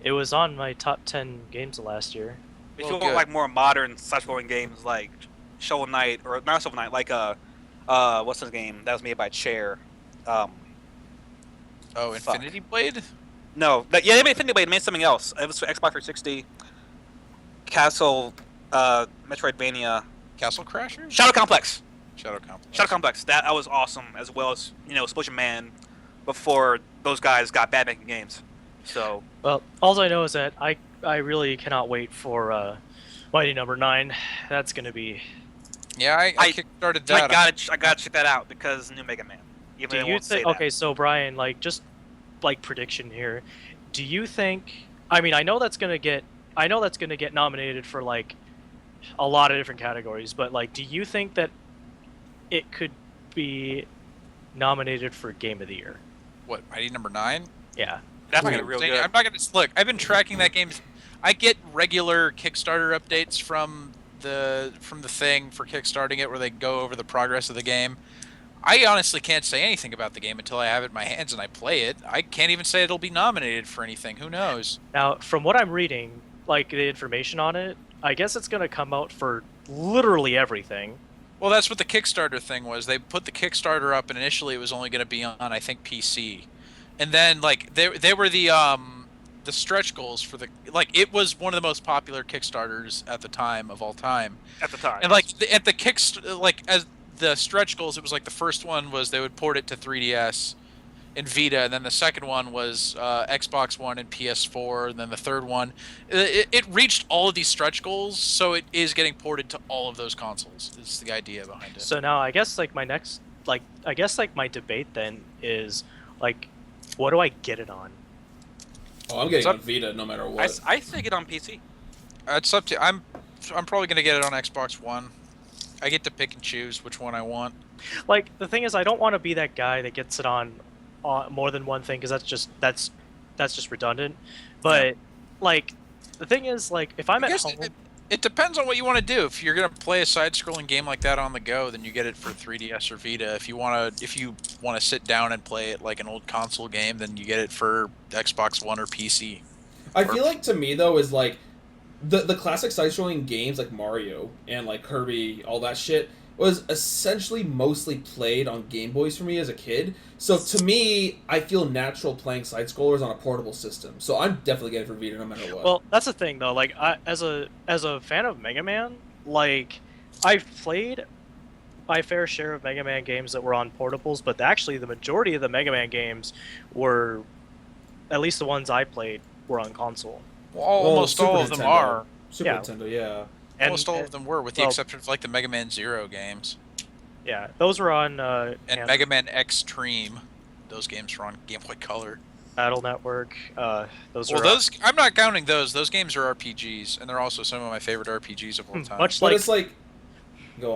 It was on my top 10 games of last year. If Well, you good. want like more modern side-scrolling games like Shovel Knight, or not Shovel Knight, like what's his game that was made by Chair? Oh, Fuck. Infinity Blade. No, yeah, they made Infinity Blade. They made something else. It was for Xbox 360. Castle, Metroidvania, Castle Crashers. Shadow Complex. Shadow Complex. Shadow Complex. That was awesome, as well as Explosion Man. Before those guys got bad making games, so Well, all I know is that I really cannot wait for Mighty Number 9. That's gonna be. I- Yeah, I kickstarted that. I gotta check that out because new Mega Man. Even Do though they you won't say think? that. Okay, so Brian, like just like prediction here. Do you think? I mean, I know that's gonna get nominated for like a lot of different categories, but like, do you think that it could be nominated for Game of the Year? What, Mighty Number 9? Yeah. That's I'm gonna not be real gonna- good. I'm not gonna look. I've been tracking that game. I get regular Kickstarter updates from the thing for kickstarting it, where they go over the progress of the game. I honestly can't say anything about the game until I have it in my hands and I play it. I can't even say it'll be nominated for anything. Who knows? Now, from what I'm reading, like the information on it, I guess it's gonna come out for literally everything. Well, that's what the Kickstarter thing was. They put the Kickstarter up, and initially it was only going to be on, I think, PC, and then like they were the stretch goals for the it was one of the most popular Kickstarters at the time of all time, At the time, and like at the as the stretch goals, it was like the first one was they would port it to 3DS and Vita, and then the second one was Xbox One and PS4, and then the third one, it reached all of these stretch goals, so it is getting ported to all of those consoles. Is the idea behind it. So now I guess like my next my debate then is like, what do I get it on? Oh, I'm getting So- on Vita no matter what. I think it on PC. It's up to I'm probably gonna get it on Xbox One. I get to pick and choose which one I want. Like the thing is, I don't want to be that guy that gets it on more than one thing, because that's just redundant. But like the thing is, like if I'm I at guess home, it depends on what you want to do. If you're gonna play a side-scrolling game like that on the go, then you get it for 3DS or Vita. If you wanna sit down and play it like an old console game, then you get it for Xbox One or PC. I feel like to me though is like the classic side-scrolling games like Mario and like Kirby, all that shit. was essentially mostly played on Game Boys for me as a kid. So to me, I feel natural playing side scrollers on a portable system. So I'm definitely getting it for Vita no matter what. Well, that's the thing though. Like, as a fan of Mega Man, like, I've played my fair share of Mega Man games that were on portables, but actually the majority of the Mega Man games were, at least the ones I played, were on console. Well, almost Super all of them Nintendo. are. Super Yeah. Nintendo, yeah. Almost all of them were, with the well, exception of like the Mega Man Zero games Yeah, those were on and hand- Mega Man Extreme. Those games were on Game Boy Color. Battle Network. Those Well, were those I'm not counting those. Those games are RPGs, and they're also some of my favorite RPGs of all time. much But like it's like, go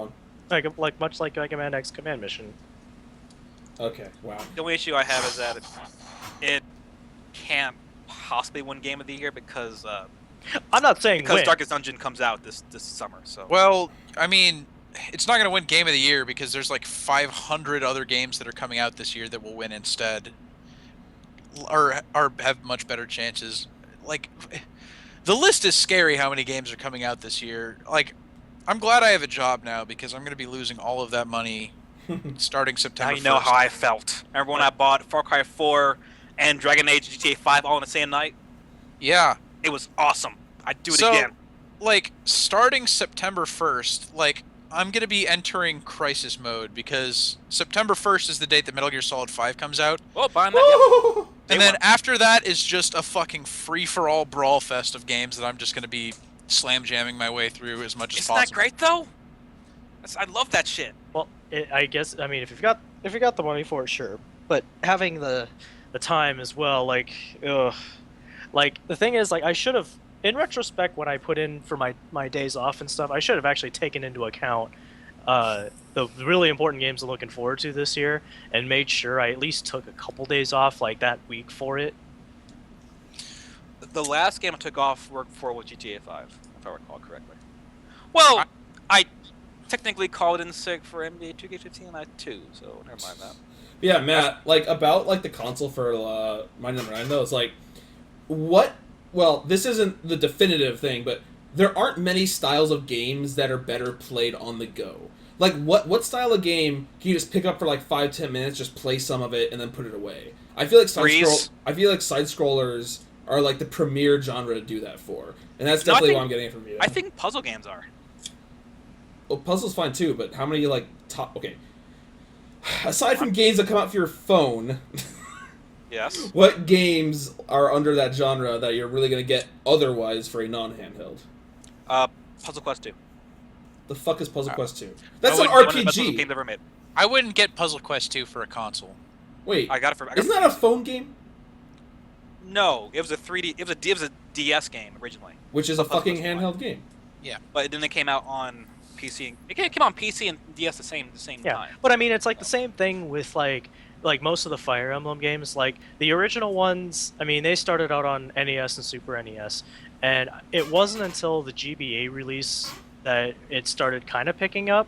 on. much like Mega Man X Command Mission. Okay, wow. The only issue I have is that it can't possibly win Game of the Year because I'm not saying win. Darkest Dungeon comes out this summer. So Well, I mean, it's not going to win Game of the Year because there's like 500 other games that are coming out this year that will win instead, or have much better chances. Like, the list is scary. How many games are coming out this year? Like, I'm glad I have a job now because I'm going to be losing all of that money starting now September. you know 1st. how I felt. Remember when I bought Far Cry 4 and Dragon Age GTA 5 all in the same night? Yeah. It was awesome. I'd do it So, again. like, starting September 1st, like, I'm going to be entering crisis mode because September 1st is the date that Metal Gear Solid 5 comes out. Oh, buying that. Yep. And Day then one. after that is just a fucking free-for-all brawl fest of games that I'm just going to be slam jamming my way through as much as Isn't possible. that great though? I love that shit. Well, I guess, I mean, if you've got the money for it, sure. But having the time as well, like, ugh. Like, the thing is, like, I should have, in retrospect, when I put in for my days off and stuff, I should have actually taken into account the really important games I'm looking forward to this year and made sure I at least took a couple days off, like, that week for it. The last game I took off work for was GTA 5, if I recall correctly. Well, I technically called in sick for NBA 2K15 too, so never mind that. Yeah, Matt, like, about, like, the console for my number 9, though, it's like, what... Well, this isn't the definitive thing, but there aren't many styles of games that are better played on the go. Like, what style of game can you just pick up for, like, 5-10 minutes, just play some of it, and then put it away? I feel like side scrollers are, like, the premier genre to do that for. And that's No, I definitely think- why I'm getting it from you. I think puzzle games are. Well, puzzle's fine, too, but how many, like, top... Okay. Aside from games that come out for your phone... Yes. What games are under that genre that you're really going to get otherwise for a non-handheld? Puzzle Quest 2. The fuck is Puzzle Quest 2? That's I an would- One of the best puzzle RPG! games ever made. I wouldn't get Puzzle Quest 2 for a console. Wait, I got it for. isn't that a phone game? No, it was a 3D. It was a DS game originally, Which is a Puzzle fucking Quest handheld game. but then it came out on PC. It came on PC and DS the same Yeah, time. but I mean, it's like the same thing with like most of the Fire Emblem games. Like the original ones, I mean, they started out on NES and Super NES, and it wasn't until the GBA release that it started kind of picking up.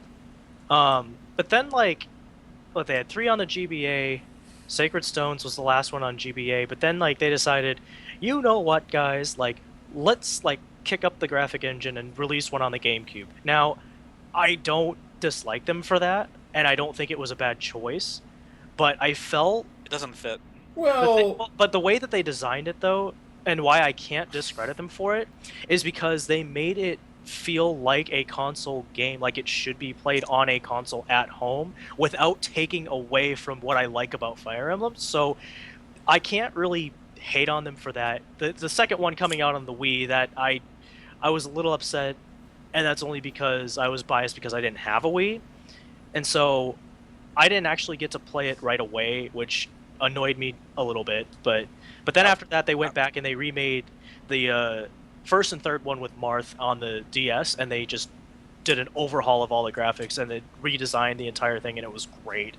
But then like, what, they had 3 on the GBA. Sacred Stones was the last one on GBA, but then like they decided, you know what, guys, like let's like kick up the graphic engine and release one on the GameCube. Now, I don't dislike them for that, and I don't think it was a bad choice, but I felt It doesn't fit. but the way that they designed it though, and why I can't discredit them for it, is because they made it feel like a console game, like it should be played on a console at home without taking away from what I like about Fire Emblem. So I can't really hate on them for that. The second one coming out on the Wii, that I was a little upset, and that's only because I was biased because I didn't have a Wii, and so I didn't actually get to play it right away, which annoyed me a little bit. But then after that, they went back and they remade the first and third one with Marth on the DS, and they just did an overhaul of all the graphics, and they redesigned the entire thing, and it was great.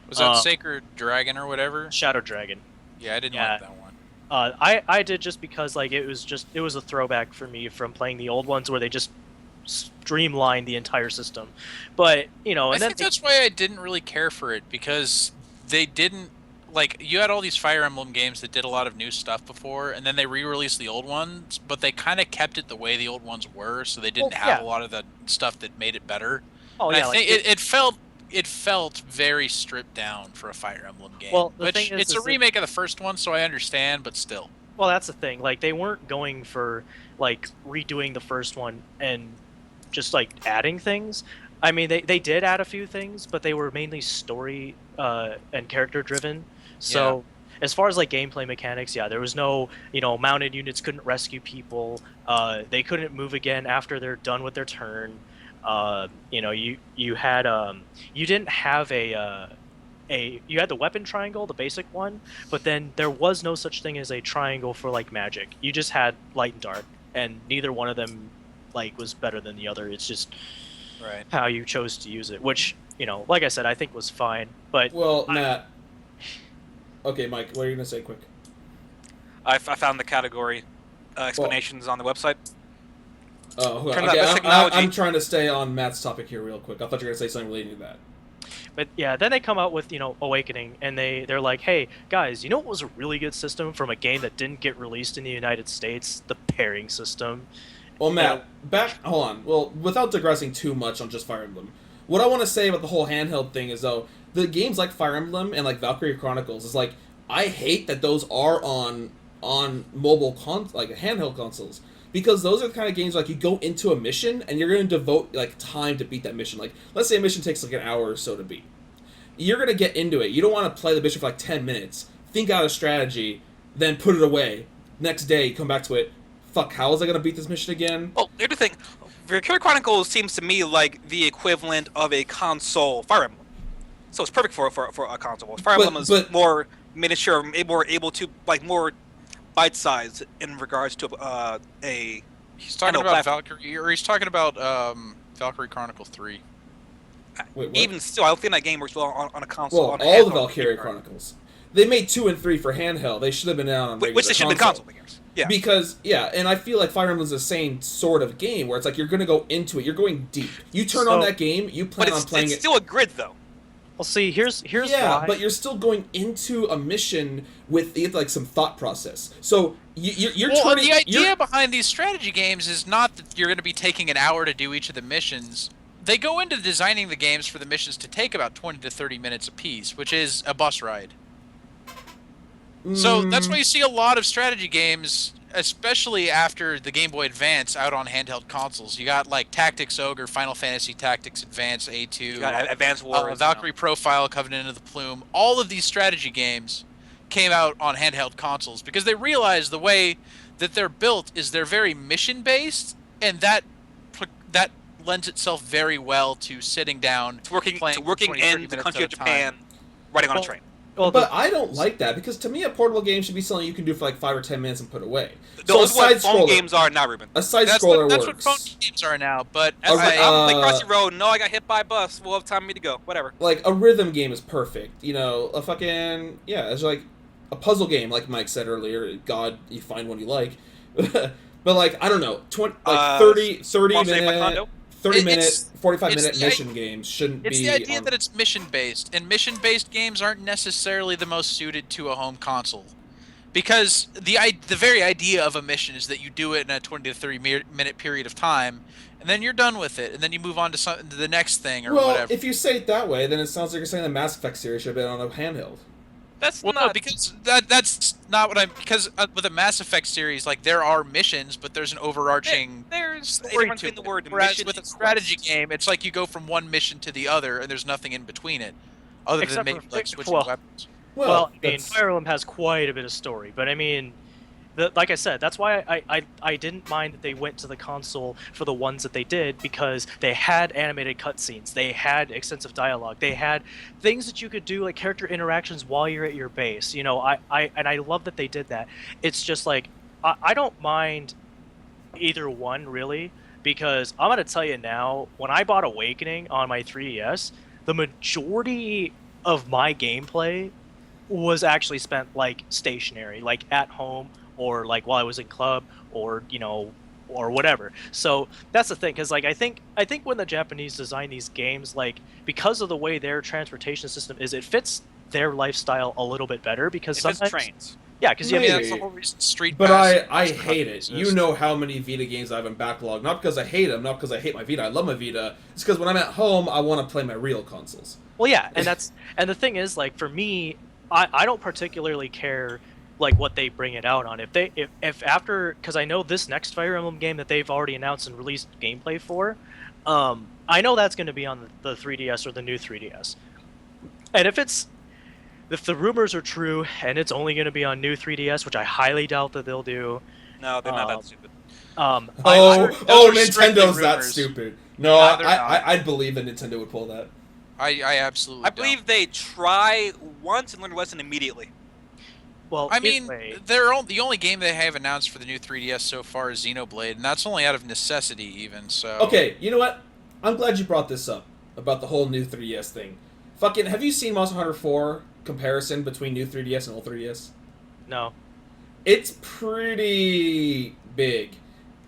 Was that Sacred Dragon or whatever? Shadow Dragon. Yeah, I didn't Yeah. like that one. I did, just because like it was a throwback for me from playing the old ones where they just streamlined the entire system. But I think that's why I didn't really care for it, because they didn't, like, you had all these Fire Emblem games that did a lot of new stuff before, and then they re-released the old ones, but they kind of kept it the way the old ones were, so they didn't have a lot of the stuff that made it better. Oh And I yeah, like think it felt very stripped down for a Fire Emblem game. Well, the Which thing is it's a that remake of the first one, so I understand, but still. well, that's the thing. Like they weren't going for like redoing the first one and just like adding things. I mean, they did add a few things, but they were mainly story and character driven. So as far as like gameplay mechanics, yeah, there was no, mounted units couldn't rescue people. They couldn't move again after they're done with their turn. You had you didn't have you had the weapon triangle, the basic one, but then there was no such thing as a triangle for like magic. You just had light and dark, and neither one of them like was better than the other. It's just Right. how you chose to use it, which like I said, I think was fine. But Well, Matt. Okay, Mike, what are you gonna say, quick? I found the category explanations on the website. Oh, hold on. Turns out Okay, this technology- I'm trying to stay on Matt's topic here real quick. I thought you were gonna say something relating to that. But yeah, then they come out with Awakening, and they're like, hey guys, what was a really good system from a game that didn't get released in the United States? The pairing system. Well, Matt, hold on. Well, without digressing too much on just Fire Emblem, what I want to say about the whole handheld thing is, though, the games like Fire Emblem and like Valkyrie Chronicles is like, I hate that those are on mobile handheld consoles, because those are the kind of games like you go into a mission and you're going to devote like time to beat that mission. Like, let's say a mission takes like an hour or so to beat. You're going to get into it. You don't want to play the mission for like 10 minutes, think out a strategy, then put it away. Next day, come back to it. Fuck, how was I going to beat this mission again? Well, here's the thing. Valkyrie Chronicles seems to me like the equivalent of a console Fire Emblem. So it's perfect for a console. Fire Emblem is more miniature, more able to, like, more bite-sized in regards to a... He's talking about Valkyrie, or he's talking about Valkyrie Chronicle 3. Wait, what? Even still, I don't think that game works well on a console. Well, on all the handheld Valkyrie computer. Chronicles. They made 2 and 3 for handheld. They should have been out on regular Which they should have been console games. Yeah. Because, and I feel like Fire Emblem's the same sort of game, where it's like you're going to go into it, you're going deep. You turn on that game, you plan on playing it. It's still a grid, though. Well, see, here's yeah, why. but you're still going into a mission with like some thought process. So you're turning. The idea behind these strategy games is not that you're going to be taking an hour to do each of the missions. They go into designing the games for the missions to take about 20 to 30 minutes apiece, which is a bus ride. So that's why you see a lot of strategy games, especially after the Game Boy Advance, out on handheld consoles. You got like Tactics Ogre, Final Fantasy Tactics Advance A2, You got Advance Wars, Valkyrie Profile, Covenant of the Plume. All of these strategy games came out on handheld consoles because they realized the way that they're built is they're very mission-based, and that lends itself very well to sitting down, working playing in the country of Japan, riding on a train. Well, but I don't like that, because to me a portable game should be something you can do for like 5 or 10 minutes and put away. Those are what phone games are now, Ruben. A side scroller That's works. what phone games are now, but I'm like Crossy Road. No, I got hit by a bus. We'll have time for me to go. Whatever. Like a rhythm game is perfect. A fucking it's like a puzzle game, like Mike said earlier. God, you find one you like. But like I don't know, 30 minute. 30-minute, 45-minute mission games shouldn't be... It's the idea that it's mission-based, and mission-based games aren't necessarily the most suited to a home console. Because the very idea of a mission is that you do it in a 20 to 30-minute period of time, and then you're done with it, and then you move on to the next thing or whatever. If you say it that way, then it sounds like you're saying the Mass Effect series should have been on a handheld. No, because that's not what I'm... Because with a Mass Effect series, like, there are missions, but there's an overarching... There's a story difference to between the it. word Whereas mission with a and strategy quest. game, it's like you go from one mission to the other, and there's nothing in between it, other than Except maybe for- like switching well, weapons. Well, I mean, Fire Emblem has quite a bit of story, but I mean, like I said, that's why I didn't mind that they went to the console for the ones that they did, because they had animated cutscenes, they had extensive dialogue, they had things that you could do like character interactions while you're at your base. I love that they did that. It's just like I don't mind either one really, because I'm gonna tell you now, when I bought Awakening on my 3DS, the majority of my gameplay was actually spent like stationary, like at home, or like while I was in club, or or whatever. So that's the thing, because like I think when the Japanese design these games, like because of the way their transportation system is, it fits their lifestyle a little bit better, because It fits sometimes trains. Yeah, because you have Maybe. That's the whole reason Street But Pass I and hate it. You exist. know how many Vita games I have in backlog. Not because I hate them, not because I hate my Vita. I love my Vita. It's because when I'm at home, I want to play my real consoles. Well, yeah, and the thing is, like, for me, I don't particularly care like what they bring it out on. If after, because I know this next Fire Emblem game that they've already announced and released gameplay for, I know that's going to be on the 3DS or the new 3DS. And if the rumors are true and it's only going to be on new 3DS, which I highly doubt that they'll do. No, they're not that stupid. those are strictly Nintendo's that rumors. stupid. No, No, they're not. I'd believe that Nintendo would pull that. I absolutely I believe they try once and learn a lesson immediately. Well, I mean, anyway, the only game they have announced for the new 3DS so far is Xenoblade, and that's only out of necessity, even. So Okay, you know what? I'm glad you brought this up about the whole new 3DS thing. Fucking, have you seen Monster Hunter 4 comparison between new 3DS and old 3DS? no. It's pretty big.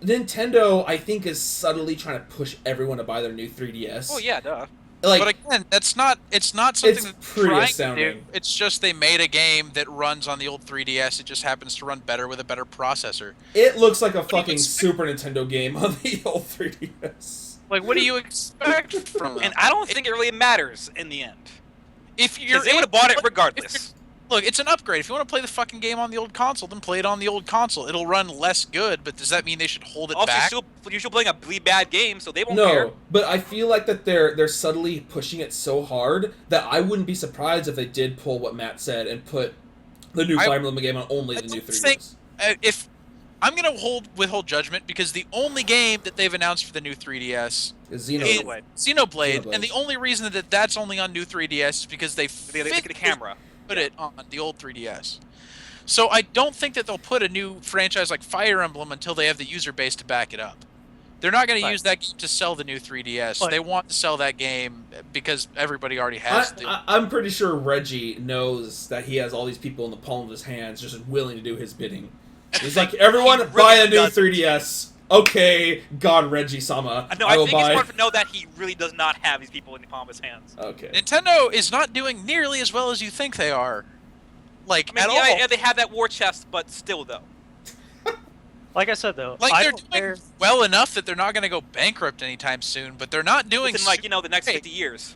Nintendo, I think, is subtly trying to push everyone to buy their new 3DS. Oh yeah, duh. Like, but again, it's not something It's that's pretty trying astounding. to do. It's just they made a game that runs on the old 3DS. It just happens to run better with a better processor. it looks like a do you fucking expect? Super Nintendo game on the old 3DS. Like, what do you expect from them? And I don't think it really matters in the end. If you're Because they would have bought it look, regardless. Look, it's an upgrade. If you want to play the fucking game on the old console, then play it on the old console. It'll run less good, but does that mean they should hold it Also, back? you're still playing a really bad game, so they won't care. No, but I feel like that they're subtly pushing it so hard that I wouldn't be surprised if they did pull what Matt said and put the new Fire Emblem game on only I the new don't think- 3DS. If I'm gonna withhold judgment because the only game that they've announced for the new 3DS Is is Xenoblade. Xenoblade, Xenoblade. and the only reason that that's only on new 3DS is because they They get a physically camera. put it on the old 3DS. So I don't think that they'll put a new franchise like Fire Emblem until they have the user base to back it up. They're not going to Right. use that game to sell the new 3DS. But- They want to sell that game because everybody already has the. I'm pretty sure Reggie knows that he has all these people in the palm of his hands just willing to do his bidding. He's like, everyone He buy a really new doesn't. 3DS. Okay, God, Reggie-sama. No, I I will think it's buy. important to know that he really does not have these people in the palm of his hands. Okay. Nintendo is not doing nearly as well as you think they are. Like, I mean, at yeah, all. yeah, they have that war chest, but still, though. Like I said though, Like, I they're don't doing care. well enough that they're not going to go bankrupt anytime soon, but they're not doing Within, like, the next great. 50 years.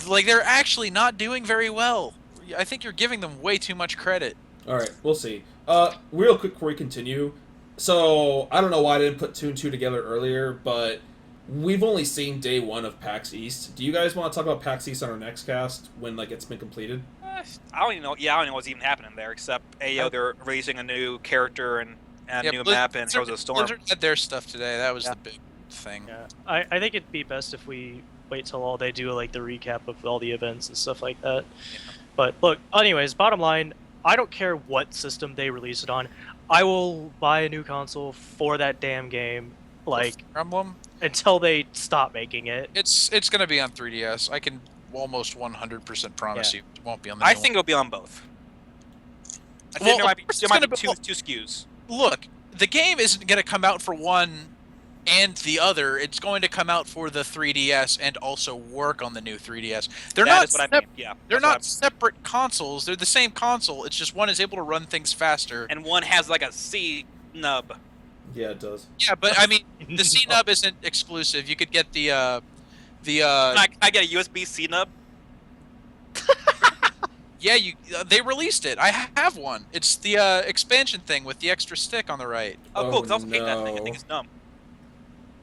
Like, they're actually not doing very well. I think you're giving them way too much credit. All right, we'll see. Real quick before we continue. So, I don't know why I didn't put 2 and 2 together earlier, but we've only seen day 1 of PAX East. Do you guys want to talk about PAX East on our next cast when, like, it's been completed? I don't even know. Yeah, I don't know what's even happening there, except they're releasing a new character and a new map and Heroes of the Storm. Blizzard had their stuff today. That was Yeah. the big thing. Yeah, I think it'd be best if we wait till all they do like the recap of all the events and stuff like that. Yeah. But look, anyways, bottom line, I don't care what system they release it on. I will buy a new console for that damn game, like Fire Emblem. until they stop making it. It's going to be on 3DS. I can almost 100% promise you it won't be on the I new think it'll be on both. I Well, think there might be, of course there it's might gonna be be- two SKUs. one. Look, the game isn't going to come out for one and the other. It's going to come out for the 3DS and also work on the new 3DS. They're That not is what I sep- mean. Yeah, They're that's what not separate consoles. They're the same console. It's just one is able to run things faster. and one has like a C nub. Yeah, it does. Yeah, but I mean, the C nub isn't exclusive. You could get the I get a USB C nub. yeah, they released it. I have one. It's the expansion thing with the extra stick on the right. Oh, cool. Because I also hate that thing. I no. think it's dumb.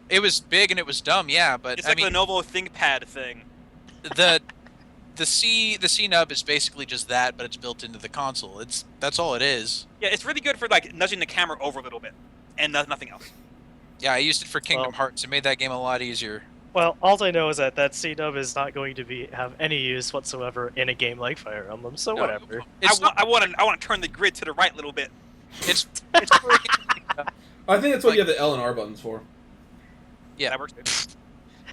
It was big and it was dumb, yeah, but It's I like mean, the Lenovo ThinkPad thing. the C nub is basically just that, but it's built into the console. That's all it is. Yeah, it's really good for like nudging the camera over a little bit, and nothing else. Yeah, I used it for Kingdom Well- Hearts. It made that game a lot easier. Well, all I know is that C-Dub is not going to have any use whatsoever in a game like Fire Emblem, so No, whatever. It's I want to turn the grid to the right a little bit. it's for a game- I think that's what you have the L and R buttons for. yeah. That works. Too.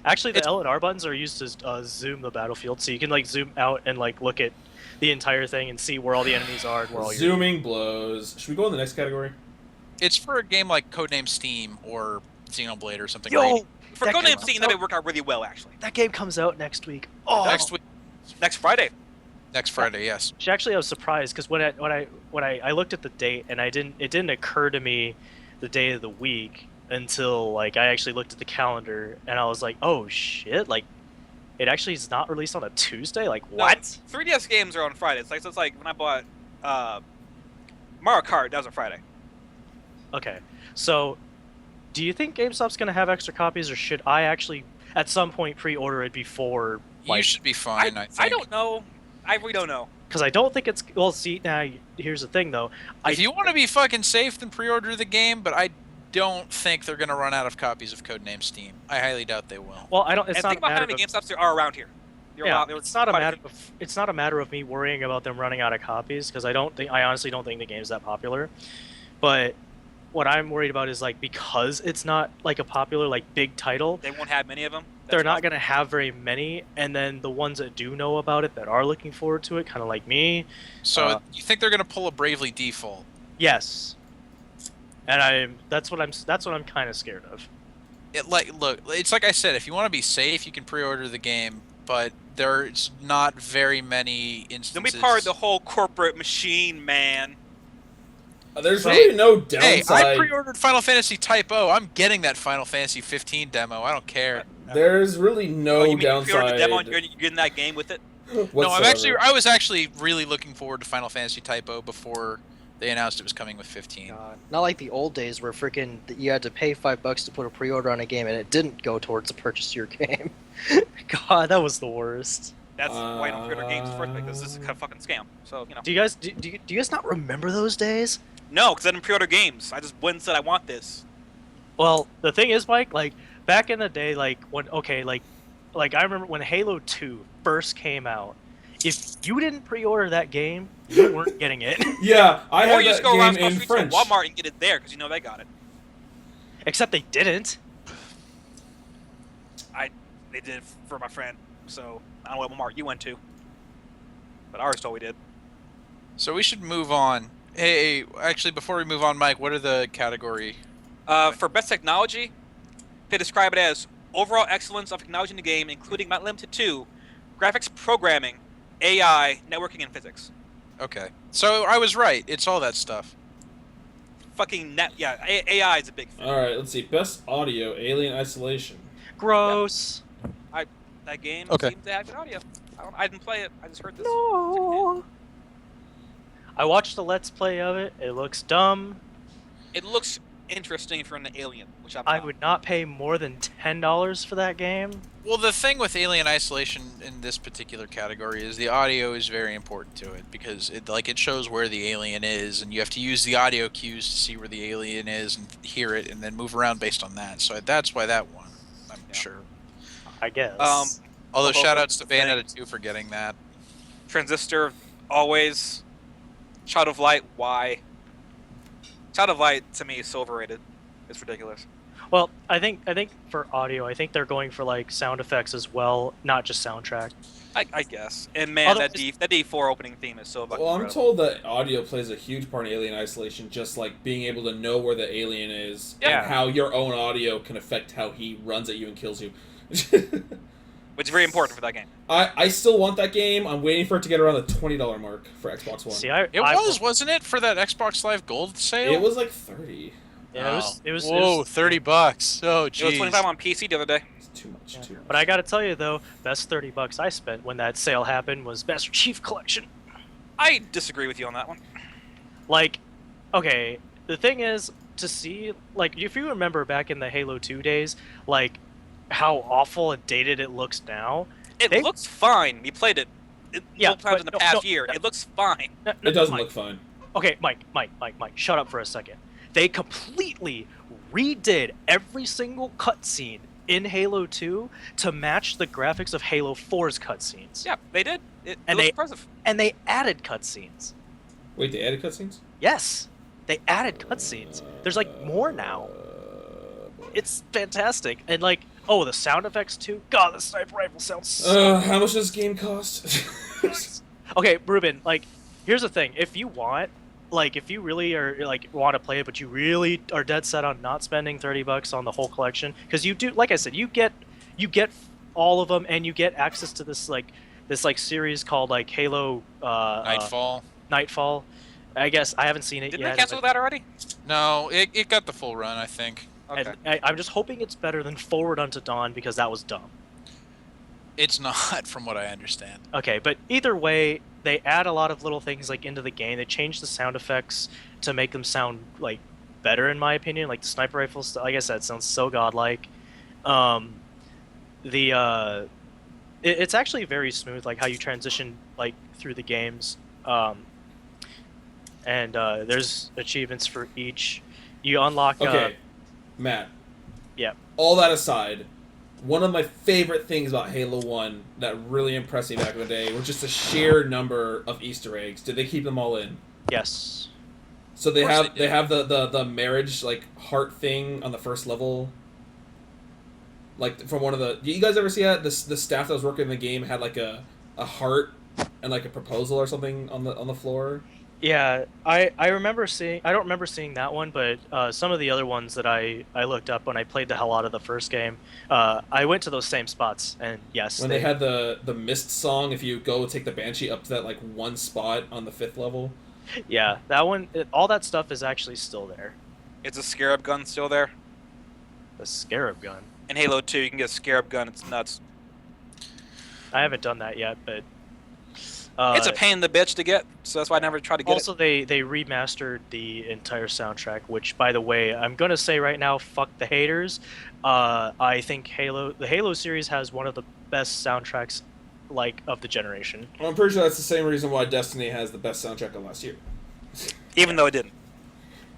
Actually, the It's- L and R buttons are used to zoom the battlefield, so you can like zoom out and like look at the entire thing and see where all the enemies are and where all your Zooming blows. Should we go in the next category? It's for a game like Codename Steam or Xenoblade or something. Yo, For That Codename game- Steam, that would work out really well actually. that game comes out next week. Oh, Next week. Next Friday. Next Friday, yes. Actually, I was surprised because when I looked at the date and it didn't occur to me the day of the week until like I actually looked at the calendar and I was like, oh shit, like it actually is not released on a Tuesday. Like what? No, 3DS games are on Fridays. Like so it's like when I bought Mario Kart, that was on Friday. Okay, so do you think GameStop's gonna have extra copies, or should I actually at some point pre-order it before? You Like, should be fine, I think. I don't know. I really don't know. because I don't think it's well. See, now here's the thing though. If you want to be fucking safe, then pre-order the game, but I don't think they're going to run out of copies of Codename Steam. I highly doubt they will. Well, I don't. It's And not think a about how matter many of, GameStops there are around here. yeah, it's not a quite matter few. of. It's not a matter of me worrying about them running out of copies because I honestly don't think the game's that popular. But what I'm worried about is like because it's not like a popular like big title, They won't have many of them. they're not going to have very many, and then the ones that do know about it that are looking forward to it, kind of like me, So you think they're going to pull a Bravely Default? yes. And that's what I'm kind of scared of. Look, it's like I said, if you want to be safe, you can pre-order the game, but there's not very many instances. Don't be part of the whole corporate machine, man. There's really no Hey, downside. I pre-ordered Final Fantasy Type O. I'm getting that Final Fantasy 15 demo. I don't care. There's really no Oh, you mean you pre-ordered downside. the demo and you're getting that game with it? No, whatsoever. I was actually really looking forward to Final Fantasy Type O before they announced it was coming with 15. God. Not like the old days where freaking you had to pay $5 to put a pre-order on a game and it didn't go towards the purchase of your game. God, that was the worst. That's why I don't pre-order games first, because this is a fucking scam. So, you know. Do you guys not remember those days? No, because I didn't pre-order games. I just went and said I want this. Well, the thing is, Mike, like back in the day, like when I remember when Halo 2 first came out. If you didn't pre-order that game, you weren't getting it. Yeah, I Or have you just that go around game across in the street to French. Walmart and get it there, because you know they got it. Except they didn't. They did it for my friend, so I don't know what Walmart you went to. But ours totally did. So we should move on. Hey, actually, before we move on, Mike, what are the category? For best technology, they describe it as overall excellence of technology in the game, including not limited to graphics, programming, AI, networking, and physics. Okay. So I was right. It's all that stuff. Fucking AI is a big thing. All right, let's see. Best audio, Alien Isolation. Gross. That game Okay. seems to have good audio. I didn't play it. I just heard this. No. I watched the Let's Play of it. It looks dumb. It looks interesting for an alien, which I would not pay more than $10 for that game. Well, the thing with Alien Isolation in this particular category is the audio is very important to it because it shows where the alien is, and you have to use the audio cues to see where the alien is and hear it, and then move around based on that. So that's why that won, I'm sure. I guess. Although Although shout-outs to the thing- Bayonetta 2 for getting that. Transistor, always. Child of Light, why? Child of Light to me is so overrated. It's ridiculous. Well, I think for audio, I think they're going for like sound effects as well, not just soundtrack. I guess. And man, Although that D4 opening theme is so fucking Well, I'm incredible. told that audio plays a huge part in Alien Isolation, just like being able to know where the alien is, Yeah. and how your own audio can affect how he runs at you and kills you. Which is very important for that game. I still want that game. I'm waiting for it to get around the $20 mark for Xbox One. See, Wasn't it, for that Xbox Live Gold sale? It was like 30. Yeah, Oh. it was. Whoa, $30. Oh, It was jeez. 25 on PC the other day. It's too much. Yeah. Too much. But I gotta tell you though, best $30 I spent when that sale happened was Master Chief Collection. I disagree with you on that one. Like, okay, the thing is to see, like, if you remember back in the Halo 2 days, like how awful and dated it looks now. It looks fine. We played it Yeah, multiple times in but the no, past no, year. no. It looks fine. It doesn't Mike. look fine. Okay, Mike, shut up for a second. They completely redid every single cutscene in Halo 2 to match the graphics of Halo 4's cutscenes. Yeah, they did. It And looks they- impressive. And they added cutscenes. Wait, they added cutscenes? Yes, they added cutscenes. There's like more now. It's fantastic. And like, oh, the sound effects too. God, the sniper rifle sounds so How much does this game cost? Okay, Ruben, like, here's the thing. If you want, like, if you really are, like, want to play it, but you really are dead set on not spending $30 on the whole collection, because you do, like I said, you get all of them, and you get access to this, like, this like series called like Halo Nightfall. Nightfall. I guess I haven't seen it Didn't yet. they cancel that already? No, it got the full run, I think. Okay. I'm just hoping it's better than Forward Unto Dawn because that was dumb. It's not, from what I understand. Okay, but either way, they add a lot of little things like into the game. They change the sound effects to make them sound like better, in my opinion. Like the sniper rifles, like I said, sounds so godlike. It's actually very smooth, like how you transition like through the games. And there's achievements for each. You unlock. Okay, Matt. Yeah. All that aside, one of my favorite things about Halo 1 that really impressed me back in the day was just the sheer number of Easter eggs. Did they keep them all in? Yes. So they Of course have they did. have the marriage like heart thing on the first level. Like from one of the, do you guys ever see that the staff that was working in the game had like a heart and like a proposal or something on the floor? Yeah, I remember seeing. I don't remember seeing that one, but some of the other ones that I looked up when I played the hell out of the first game, I went to those same spots, and yes, When they had the mist song, if you go take the Banshee up to that like one spot on the 5th level. Yeah, that one. All that stuff is actually still there. Is the Scarab gun still there? The Scarab gun. In Halo 2, you can get a Scarab gun. It's nuts. I haven't done that yet, but It's a pain in the bitch to get, so that's why I never tried to get also they remastered the entire soundtrack. Which, by the way, I'm gonna say right now, fuck the haters. I think the Halo series has one of the best soundtracks, like, of the generation. Well, I'm pretty sure that's the same reason why Destiny has the best soundtrack of last year. it, even though it didn't.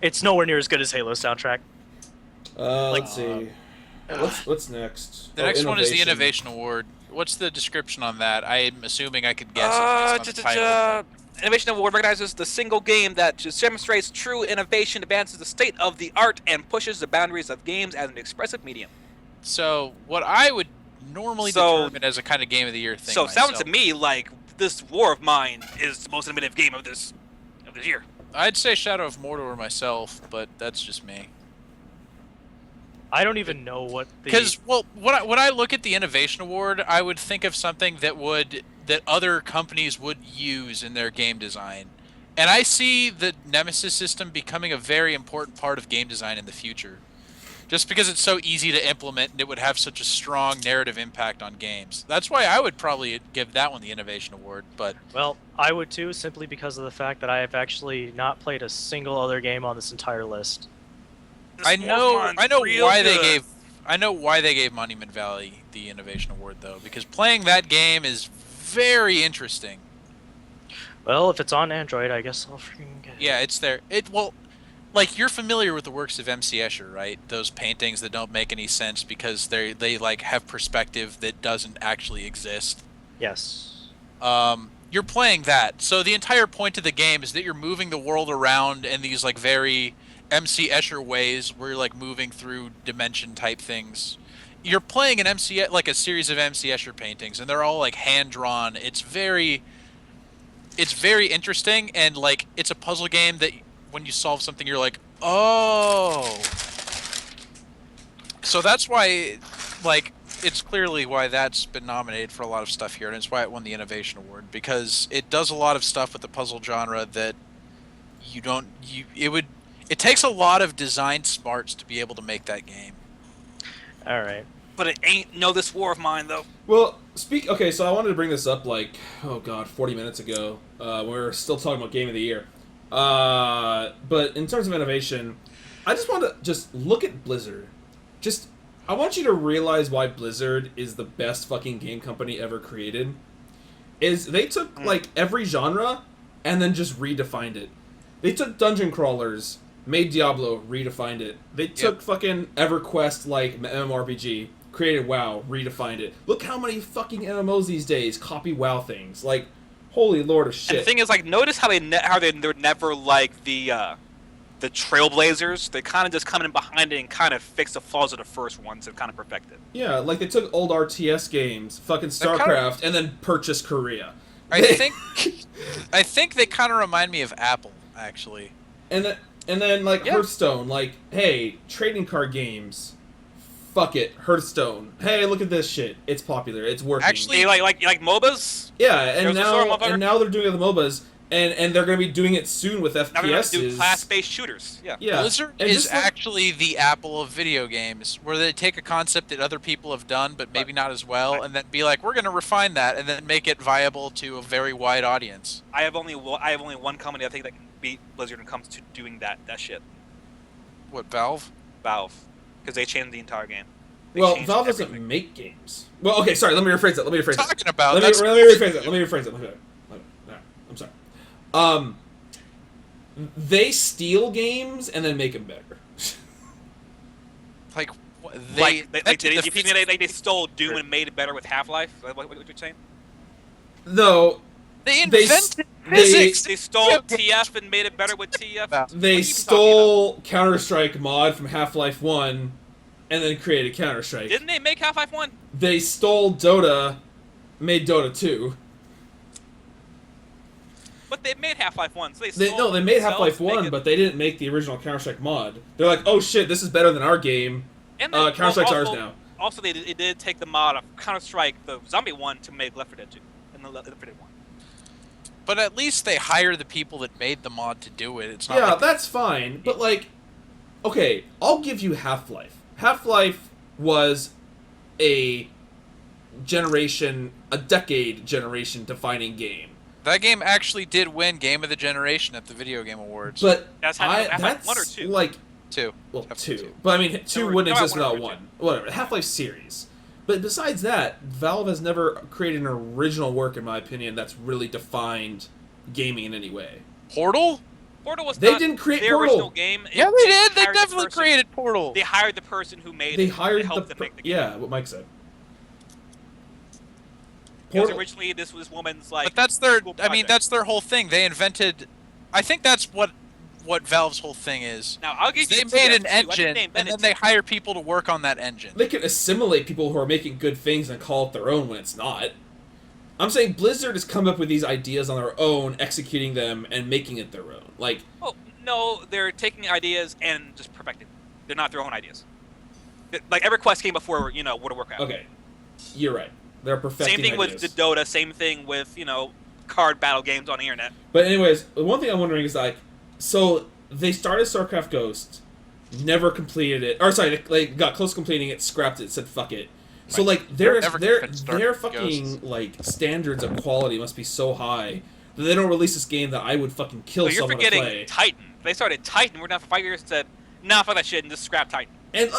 It's nowhere near as good as Halo's soundtrack. Let's see. What's next? The next one is the Innovation Award. What's the description on that? I'm assuming I could guess it based on the title. Innovation Award recognizes the single game that just demonstrates true innovation, advances the state of the art, and pushes the boundaries of games as an expressive medium. So, what I would normally determine as a kind of Game of the Year thing So it myself, sounds to me like this War of Mine is the most innovative game of this year. I'd say Shadow of Mordor myself, but that's just me. I don't even know what the. Because, well, when I look at the Innovation Award, I would think of something that other companies would use in their game design. And I see the Nemesis system becoming a very important part of game design in the future. Just because it's so easy to implement and it would have such a strong narrative impact on games. That's why I would probably give that one the Innovation Award, but... Well, I would too, simply because of the fact that I have actually not played a single other game on this entire list. I know why they gave Monument Valley the Innovation Award, though, because playing that game is very interesting. Well, if it's on Android, I guess I'll freaking get it. Yeah, it's there. Like, you're familiar with the works of M.C. Escher, right? Those paintings that don't make any sense because they like have perspective that doesn't actually exist. Yes. You're playing that, so the entire point of the game is that you're moving the world around in these like very M.C. Escher ways, where you're like moving through dimension type things. You're playing a series of M.C. Escher paintings, and they're all like hand drawn. It's very interesting, and like it's a puzzle game that when you solve something, you're like, oh. So that's why, like, it's clearly why that's been nominated for a lot of stuff here, and it's why it won the Innovation Award, because it does a lot of stuff with the puzzle genre that it takes a lot of design smarts to be able to make that game. All right. But it ain't this War of Mine, though. Well, okay, so I wanted to bring this up 40 minutes ago. We're still talking about Game of the Year. But in terms of innovation, I just want to look at Blizzard. I want you to realize why Blizzard is the best fucking game company ever created. They took every genre and then just redefined it. They took dungeon crawlers, made Diablo, redefined it. They took fucking EverQuest MMORPG, created WoW, redefined it. Look how many fucking MMOs these days copy WoW things. Like, holy lord of shit. And the thing is, notice how they're never like the Trailblazers. They kind of just come in behind it and kind of fix the flaws of the first ones and kind of perfect it. Yeah, like they took old RTS games, fucking StarCraft, and then purchased Korea. I think they kind of remind me of Apple, actually. And then Hearthstone, hey, trading card games, fuck it, Hearthstone. Hey, look at this shit. It's popular. It's working. Actually, You like MOBAs? yeah, and There's a sort now of motherfucker. and now they're doing the MOBAs, and they're gonna be doing it soon with Now they're gonna do FPSs. class-based shooters. Yeah. Yeah, Blizzard and is just like- actually the Apple of video games, where they take a concept that other people have done, but maybe not as well, and then be like, we're going to refine that, and then make it viable to a very wide audience. I have only one company I think that can beat Blizzard when it comes to doing that shit. What, Valve? Valve, because they changed the entire game. They well, changed Valve everything. doesn't make games. Well, okay, sorry. Let me rephrase that. Talking about Let me rephrase it. I'm sorry. They steal games and then make them better. Like, they stole Doom and made it better with Half-Life. What you're saying? No, they they invented they- physics! They stole TF and made it better with TF. Valve. What are they you stole Counter-Strike mod from Half-Life 1 and then created Counter-Strike. Didn't they make Half-Life 1? They stole Dota, made Dota 2. But they made Half-Life 1, so They made Half-Life 1, but they didn't make the original Counter-Strike mod. They're like, oh shit, this is better than our game. Counter-Strike's ours now. Also, they did take the mod of Counter-Strike, the Zombie one, to make Left 4 Dead 2. And the Left 4 Dead 1. But at least they hire the people that made the mod to do it. It's not Yeah, like that's fine. But like, okay, I'll give you Half-Life. Half-Life was a decade generation defining game. that game actually did win Game of the Generation at the Video Game Awards. But That's that's one or two. like, Two. well, Half-Life 2. But I mean, two Number- wouldn't number exist one or without number one. Whatever, Half-Life series. But besides that, Valve has never created an original work, in my opinion, that's really defined gaming in any way. Portal? Portal was They not didn't create their Portal. original game. Yeah, they did. They hired the definitely person- created Portal. They hired the person who made They it. hired to help them make the game. yeah, what Mike said. Because Portal- originally this was woman's like. But that's their. school I mean, project. that's their whole thing. They invented. I think that's what Valve's whole thing is. Now I'll give They you. made an TF2. I think engine, they and invented then they TF2. hire people to work on that engine. They can assimilate people who are making good things and call it their own when it's not. I'm saying Blizzard has come up with these ideas on their own, executing them, and making it their own. Like, Oh no, they're taking ideas and just perfecting. They're not their own ideas. Like EverQuest came before World of Warcraft. okay, you're right. They're perfecting Same thing ideas. with the Dota. Same thing with card battle games on the internet. But anyways, the one thing I'm wondering is like, so they started StarCraft Ghost, never completed it, or sorry, they got close to completing it, scrapped it, said fuck it. So Right. like They're their never their gonna start their fucking like standards of quality must be so high that they don't release this game that I would fucking kill So you're someone to forgetting play. Titan. They started Titan. We're down for 5 years and said, nah, fuck that shit, and just scrap Titan. And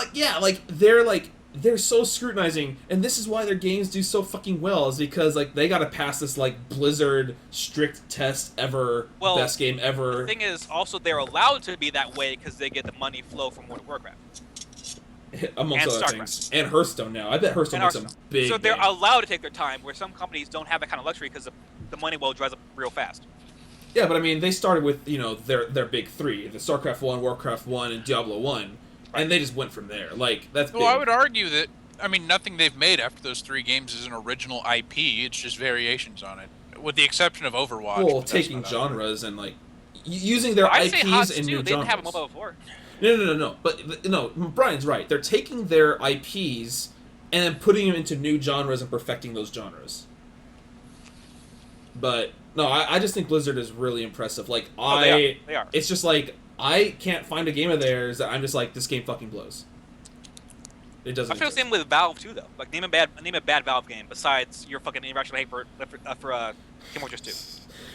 they're so scrutinizing, and this is why their games do so fucking well, is because like they gotta pass this like Blizzard strict test ever, Well, best game The ever. thing is, also they're allowed to be that way because they get the money flow from World of Warcraft. Amongst and other StarCraft. things. And Hearthstone now. I bet Hearthstone And makes some Hearthstone. big So they're games. allowed to take their time, where some companies don't have that kind of luxury because the money well dries up real fast. Yeah, but I mean, they started with their big three: the StarCraft 1, Warcraft 1, and Diablo 1, and they just went from there. Like that's big. Well, I would argue that. I mean, nothing they've made after those 3 games is an original IP. It's just variations on it, with the exception of Overwatch. well, but that's taking not genres and like using their I'd say IPs HOTS in too. new They didn't have a genres. mobile before. No. But no, Brian's right. They're taking their IPs and then putting them into new genres and perfecting those genres. But no, I just think Blizzard is really impressive. Like Oh, they are. it's just like I can't find a game of theirs that I'm just like this game fucking blows. It doesn't. I feel the exist. same with Valve too, though. Like name a bad Valve game besides your fucking irrational hate for Team Fortress 2.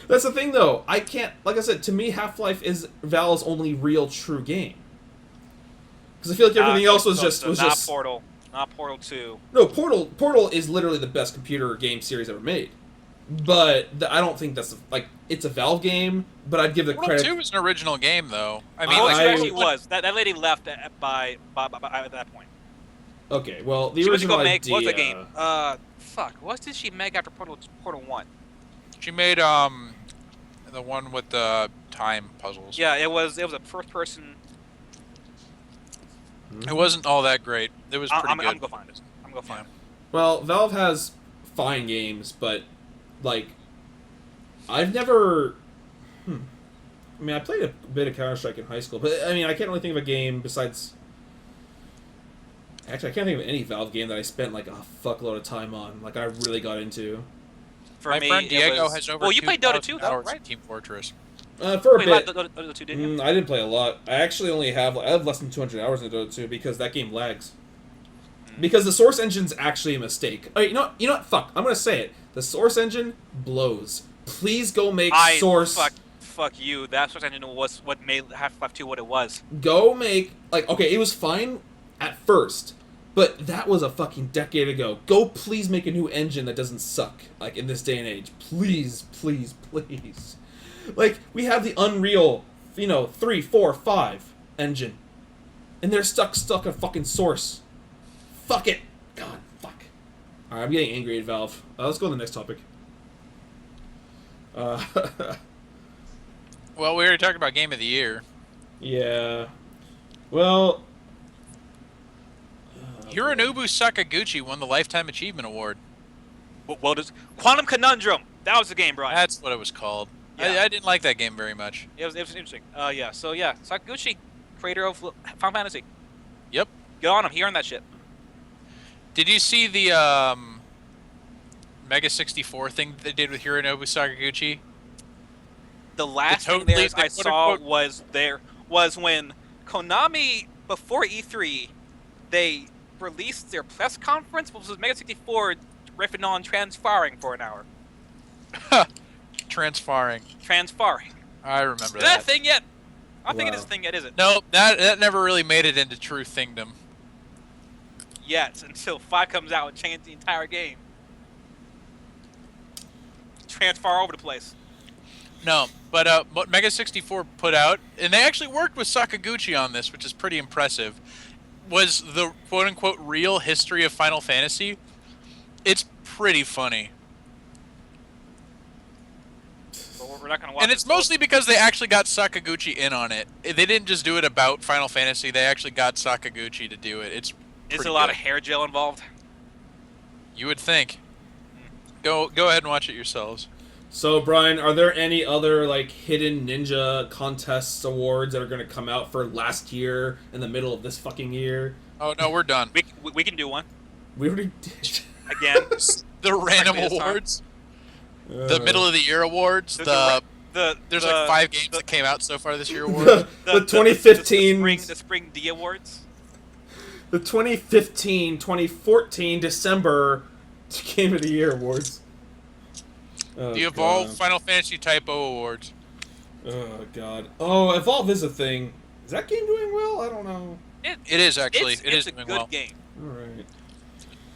That's the thing, though. I can't. Like I said, to me, Half-Life is Valve's only real true game. Because I feel like everything else was just not Portal, not Portal 2. No, Portal is literally the best computer game series ever made. But I don't think that's like it's a Valve game. But I'd give the Portal credit. 2 is an original game, though. I mean, Well, like, it actually was. That lady left by at that point. Okay, well the She went to original go make idea. what's the game? Fuck. What did she make after Portal 1? she made the one with the time puzzles. Yeah, it was a first person. It wasn't all that great. It was pretty I'm good. gonna go find it. I'm gonna go find it. Well, Valve has fine games, but like I've never. I mean, I played a bit of Counter-Strike in high school, but I mean, I can't really think of a game besides Actually, I can't think of any Valve game that I spent like a fuckload of time on. Like I really got into. For My me, friend it Diego was- has over Well, you played Dota 2,000 2, though, hours right? in Team Fortress. For a Wait, bit. Dota 2, didn't you? I didn't play a lot. I actually only have I have less than 200 hours in Dota 2 because that game lags. Because the source engine's actually a mistake. Oh, you know what? Fuck. I'm gonna say it. The source engine blows. Please go make source. Fuck you. That source engine was what made Half-Life 2 what it was. Go make okay. It was fine at first, but that was a fucking decade ago. Go please make a new engine that doesn't suck. Like in this day and age, please, please, please. Like we have the Unreal, 3, 4, 5 engine, and they're stuck on fucking source. Fuck it. God, fuck. All right, I'm getting angry at Valve. Let's go to the next topic. Well, we already talked about Game of the Year. Yeah. Well. Hironobu Sakaguchi won the Lifetime Achievement Award. Well, does Quantum Conundrum? That was the game, Brian. That's what it was called. Yeah. I didn't like that game very much. It was interesting. Yeah. So yeah, Sakaguchi, creator of Final Fantasy. Yep. Get on him. He earned that shit. Did you see the Mega 64 thing they did with Hironobu Sakaguchi? The last totally- thing I the saw quote-unquote- was when Konami, before E3, they released their press conference, which was Mega 64 riffing on transfarring for an hour. Transfarring. Transfarring. I remember Is that a that. thing yet? I don't think it Wow. is a thing yet, is it? No, that never really made it into True Thingdom. Yet, until 5 comes out and changes the entire game. Transfer all over the place. No, but what Mega 64 put out, and they actually worked with Sakaguchi on this, which is pretty impressive, was the quote-unquote real history of Final Fantasy. It's pretty funny. But we're not going to watch And it's mostly because they actually got Sakaguchi in on it. They didn't just do it about Final Fantasy, they actually got Sakaguchi to do it. It's Is pretty there a lot good. of hair gel involved? You would think. Go ahead and watch it yourselves. So, Brian, are there any other hidden ninja contests awards that are going to come out for last year in the middle of this fucking year? Oh no, we're done. We can do one. We already did. Again. The random this time. awards, the middle of the year awards, The- there's the- 5 games the- that came out so far this year awards. the 2015 the spring D awards. the 2014 December Game of the Year awards. Oh, The Evolve God. Final Fantasy Typo Awards. Oh god. Oh, Evolve is a thing. Is that game doing well? I don't know. It is actually. It's It is a doing good well. game. All right.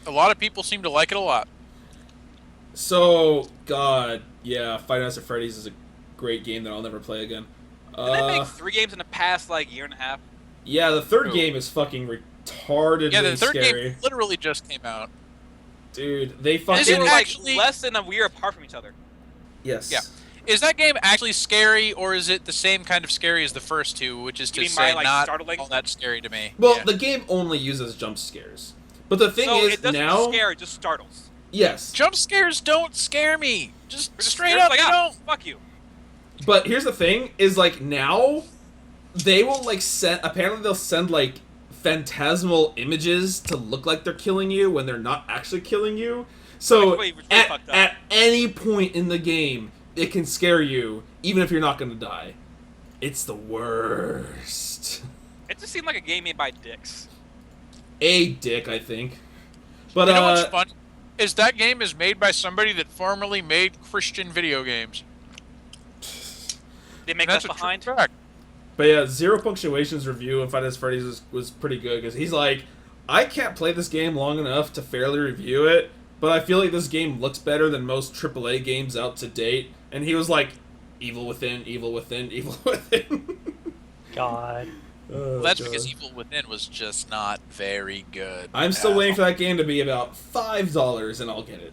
A lot of people seem to like it a lot. So, God, yeah, Five Nights at Freddy's is a great game that I'll never play again. Did they make 3 games in the past year and a half? Yeah, the third Ooh. game is fucking retardedly Yeah, the third scary. game literally just came out. Dude, they Is fucking... They it were actually- less than a year apart from each other. Yes. Yeah. Is that game actually scary, or is it the same kind of scary as the first two, which is You to mean say by, not startling? all that scary to me? Well, Yeah. the game only uses jump scares. But the thing So is, it doesn't now... scare, it just startles. Yes. Jump scares don't scare me. Just We're just straight scared, up, like, they don't. fuck you. But here's the thing, is now, they will send, apparently they'll send phantasmal images to look like they're killing you when they're not actually killing you. So It's really fucked up. at any point in the game, it can scare you, even if you're not gonna die. It's the worst. It just seemed like a game made by dicks. A dick, I think. But You know what's fun? Is that game is made by somebody that formerly made Christian video games. They make And us that's a true behind. fact. But yeah, Zero Punctuation's review of Five Nights at Freddy's was pretty good because he's like, I can't play this game long enough to fairly review it, but I feel like this game looks better than most AAA games out to date. And he was like, Evil Within, Evil Within, Evil Within. God. Oh, That's God. because Evil Within was just not very good. I'm still at waiting for all. that game to be about $5 and I'll get it.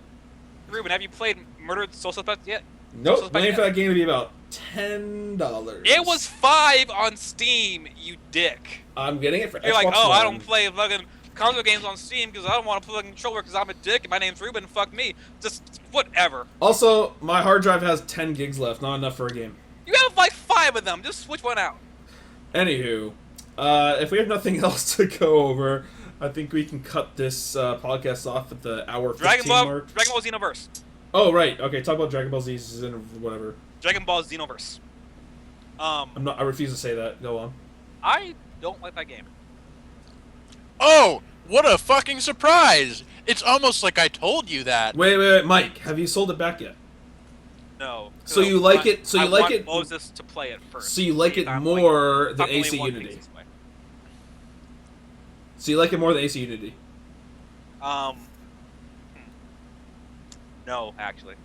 Ruben, have you played Murdered Soul Suspect yet? Nope, So it's waiting about- for that game to be about $10. It was 5 on Steam, you dick. I'm getting it for You're Xbox like, oh, I One. don't play fucking console games on Steam because I don't want to play a controller because I'm a dick and my name's Ruben. Fuck me. Just whatever. Also, my hard drive has 10 gigs left, not enough for a game. You have 5 of them. Just switch one out. Anywho, if we have nothing else to go over, I think we can cut this podcast off at the hour 15 Dragon Ball mark. Xenoverse. Oh, right. Okay, talk about Dragon Ball Z whatever. Dragon Ball Xenoverse. I refuse to say that. Go on. I don't like that game. Oh, what a fucking surprise! It's almost like I told you that. Wait, Mike. Have you sold it back yet? No. So you like it? So you like it? I want Moses to play it first. So you like it I'm more like, than I'm only AC one Unity? piece away. So you like it more than AC Unity? No, actually.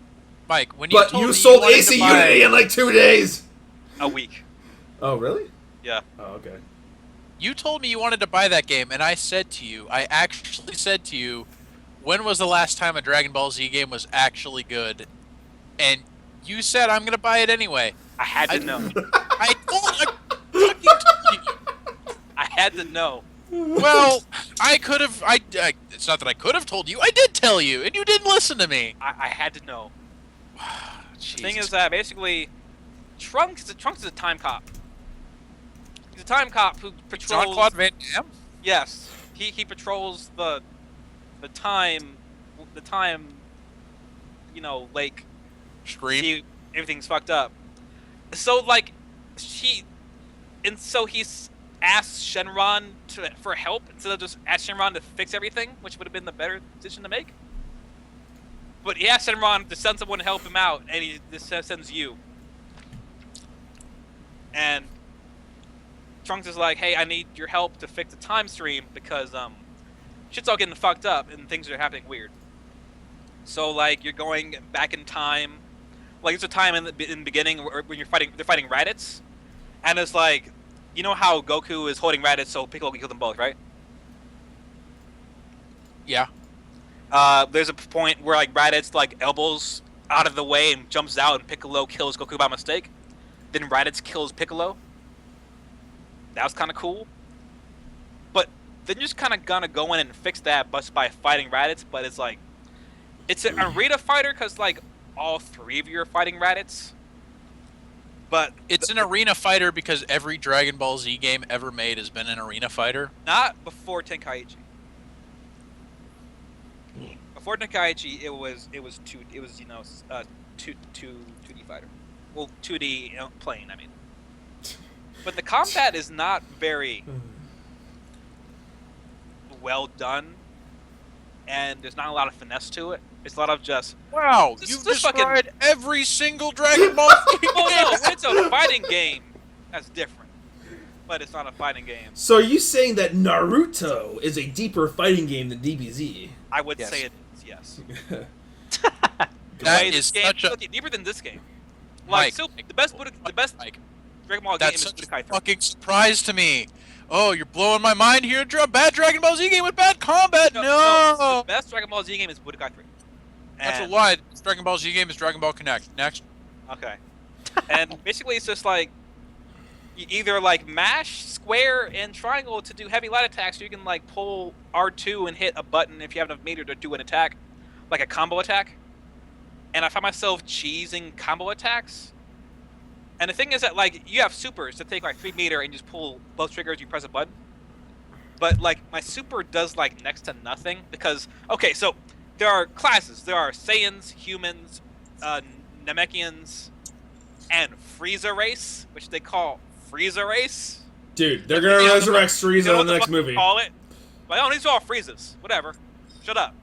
Mike, when you But told you me sold wanted AC to buy- Unity in like 2 days. A week. Oh, really? Yeah. Oh, okay. You told me you wanted to buy that game, and I actually said to you, when was the last time a Dragon Ball Z game was actually good? And you said, I'm gonna buy it anyway. I had to know. I fucking told you. I had to know. Well, I could have. It's not that I could have told you. I did tell you, and you didn't listen to me. I had to know. The Jesus. thing is that basically, Trunks is a time cop. He's a time cop who patrols. Jean-Claude Van Damme? Yes, he patrols the time, lake. Stream. See, everything's fucked up. So like, so he's asked Shenron for help instead of just ask Shenron to fix everything, which would have been the better decision to make. But he asked Shenron to send someone to help him out, and he just sends you. And Trunks is like, "Hey, I need your help to fix the time stream because shit's all getting fucked up and things are happening weird." So like, you're going back in time. Like, there's a time in the beginning when they're fighting Raditz, and it's like, you know how Goku is holding Raditz so Piccolo can kill them both, right? Yeah. There's a point where like Raditz like elbows out of the way and jumps out, and Piccolo kills Goku by mistake. Then Raditz kills Piccolo. That was kind of cool. But then you're just kind of gonna go in and fix that just by fighting Raditz. But it's like, it's an arena fighter because like all three of you are fighting Raditz. But It's an arena fighter because every Dragon Ball Z game ever made has been an arena fighter. not before Tenkaichi. Before Tenkaichi, it was 2D fighter. Well, 2D plane, I mean. But the combat is not very well done, and there's not a lot of finesse to it. It's a lot of just, Wow, This- you've this fucking- described every single Dragon Ball Z game. oh no, when it's a fighting game, that's different. But it's not a fighting game. So are you saying that Naruto is a deeper fighting game than DBZ? I would Yes. say it is, yes. That Way is this game such a... deeper than this game. Mike, Like, so the best Mike, Dragon Ball game that's is such a Budokai 3. fucking surprise to me. Oh, you're blowing my mind here. Bad Dragon Ball Z game with bad combat. No. The best Dragon Ball Z game is Budokai 3. That's a And- lie. Dragon Ball Z game is Dragon Ball Connect. Next. Okay. And basically, it's just like you either like mash square and triangle to do heavy light attacks, or you can like pull R2 and hit a button if you have enough meter to do an attack, like a combo attack. And I find myself cheesing combo attacks. And the thing is that like you have supers that take like 3 meter and just pull both triggers, you press a button. But like my super does like next to nothing because okay, so there are classes. There are Saiyans, humans, Namekians, and Frieza race, which they call Frieza race. Dude, they're gonna resurrect You know Frieza what in the next fuck they movie. Call it? Like, oh, these are all Friezas. Whatever. Shut up.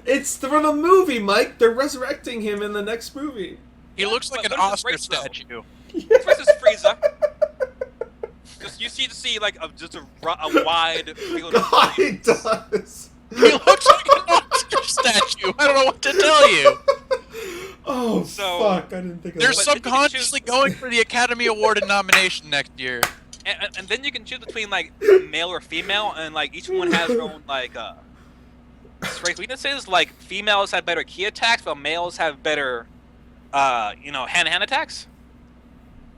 It's from the movie, Mike. They're resurrecting him in the next movie. He looks like but an what is this Oscar race, though? statue. Versus Frieza. Just you see like just a wide field of God, he flames. does. He looks like an Oscar statue. I don't know what to tell you. Oh, So- fuck. I didn't think of They're that. But then you can subconsciously going for the Academy Award and nomination next year. And then you can choose between like male or female, and like each one has their own like strengths, weaknesses. Like females have better key attacks, while males have better hand-to-hand attacks.